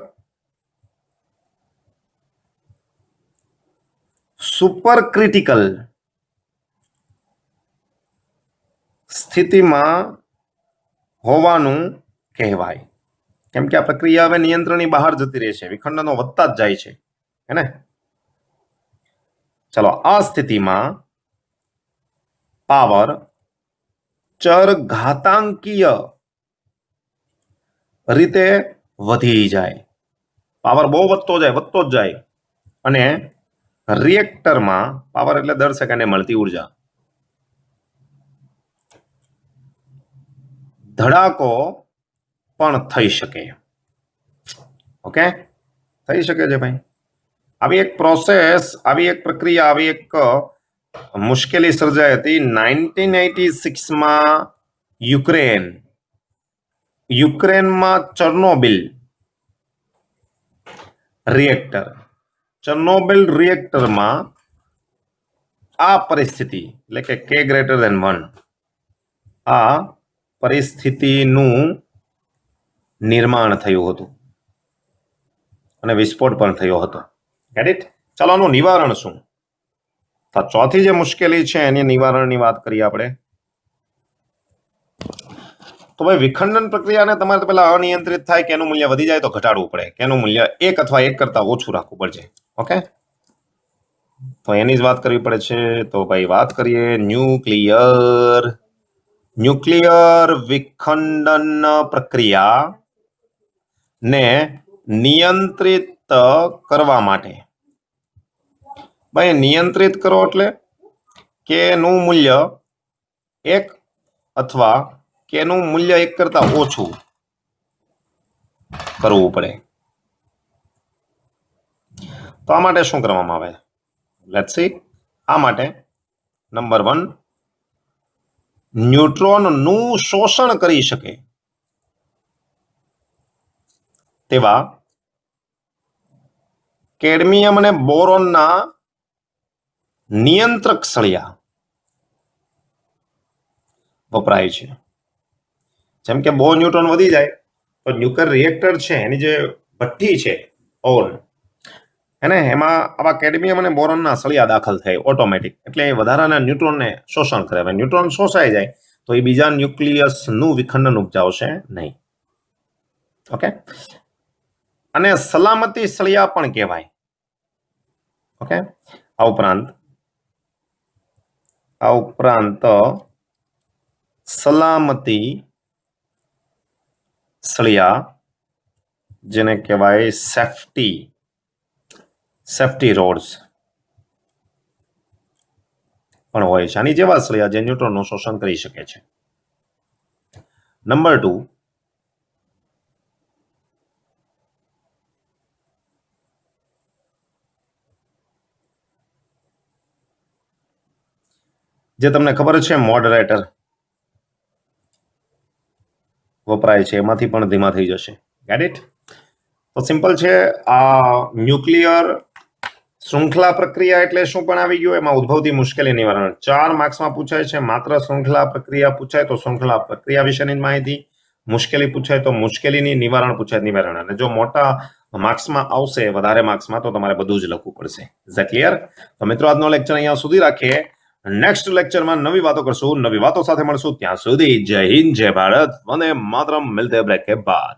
Speaker 1: સુપર ક્રિટિકલ સ્થિતિમાં હોવાનું કહેવાય કેમ કે આ પ્રક્રિયા હવે નિયંત્રણની બહાર જતી રહે છે વિખંડનો વધતા જ જાય છે હે ને ચલો આ સ્થિતિમાં પાવર ચર ઘાતાંકીય રીતે વધી જાય પાવર બહુ વધતો જ જાય અને રિએક્ટરમાં પાવર એટલે દર સેકન્ડે મળતી ઉર્જા ધડાકો પણ થઈ શકે ઓકે થઈ શકે છે ભાઈ આવી એક પ્રોસેસ આવી એક પ્રક્રિયા આવી એક મુશ્કેલી સર્જાઈ હતી 1986 માં યુક્રેનમાં ચર્નોબિલ રિએક્ટરમાં આ પરિસ્થિતિ એટલે કે k ગ્રેટર ધેન 1 આ પરિસ્થિતિનું નિર્માણ થયું હતું અને વિસ્ફોટ પણ થયો હતો ગેટ ઇટ ચાલો આનું નિવારણ શું તો ચોથી જે મુશ્કેલી છે એની નિવારણની વાત કરીએ આપણે તો ભાઈ વિખંડન પ્રક્રિયાને તમારે પેલા અનિયંત્રિત થાય કે એનું મૂલ્ય વધી જાય તો ઘટાડવું પડે કે એનું મૂલ્ય 1 અથવા 1 કરતા ઓછું રાખવું પડશે ઓકે તો એની જ વાત કરવી પડે છે તો ભાઈ વાત કરીએ ન્યુક્લિયર વિખંડન પ્રક્રિયા ને નિયંત્રિત કરવા માટે ભાઈ નિયંત્રિત કરો એટલે કે નું મૂલ્ય 1 અથવા કે નું મૂલ્ય 1 કરતા ઓછું કરવું પડે તો આ માટે શું કરવામાં આવે લેટ્સ સી આ માટે નંબર 1 ન્યુટ્રોન નું શોષણ કરી શકે તેવા કેડમિયમ અને બોરોનના નિયંત્રક સળિયા વપરાય છે જેમ કે બહુ ન્યુટ્રોન વધી જાય તો ન્યુક્લિયર રિએક્ટર છે એની જે ભઠ્ઠી છે ઓવન એને એમાં આવા કેડમિયમ અને બોરોનના સળિયા દાખલ થાય ઓટોમેટિક એટલે એ વધારાના ન્યુટ્રોનને શોષણ કરે હવે ન્યુટ્રોન શોષાઈ જાય તો એ બીજા ન્યુક્લિયસનું વિખંડન ઉપજાવશે નહીં ઓકે અને સલામતી સળિયા પણ કહેવાય ઓકે આ ઉપરાંત સલામતી સળિયા જેને કહેવાય સેફ્ટી રોડ્સ પણ હોય છે આની જેવા સળિયા જે ન્યુટ્રોનનું શોષણ કરી શકે છે નંબર 2 જે તમને ખબર છે મોડરેટર વપરાય છે એમાંથી પણ ધીમા થઈ જશે ગેટ ઇટ તો સિમ્પલ છે આ ન્યુક્લિયર શૃંખલા પ્રક્રિયા એટલે શું પણ આવી ગયું એમાં ઉદ્ભવતી મુશ્કેલી નિવારણ 4 માર્ક્સમાં પૂછાય છે માત્ર શૃંખલા પ્રક્રિયા પૂછાય તો શૃંખલા પ્રક્રિયા વિશેની માહિતી મુશ્કેલી પૂછાય તો મુશ્કેલીની નિવારણ પૂછાય નિવારણ અને જો મોટા માર્ક્સમાં આવશે વધારે માર્ક્સમાં તો તમારે બધું જ લખવું પડશે ઇઝ ધેટ ક્લિયર તો મિત્રો આજનો લેક્ચર અહીંયા સુધી રાખીએ નેક્સ્ટ લેક્ચરમાં નવી વાતો કરશું નવી વાતો સાથે મળશું ત્યાં સુધી જય હિન્દ જય ભારત વંદે માતરમ મિલતે બ્રેક કે બાદ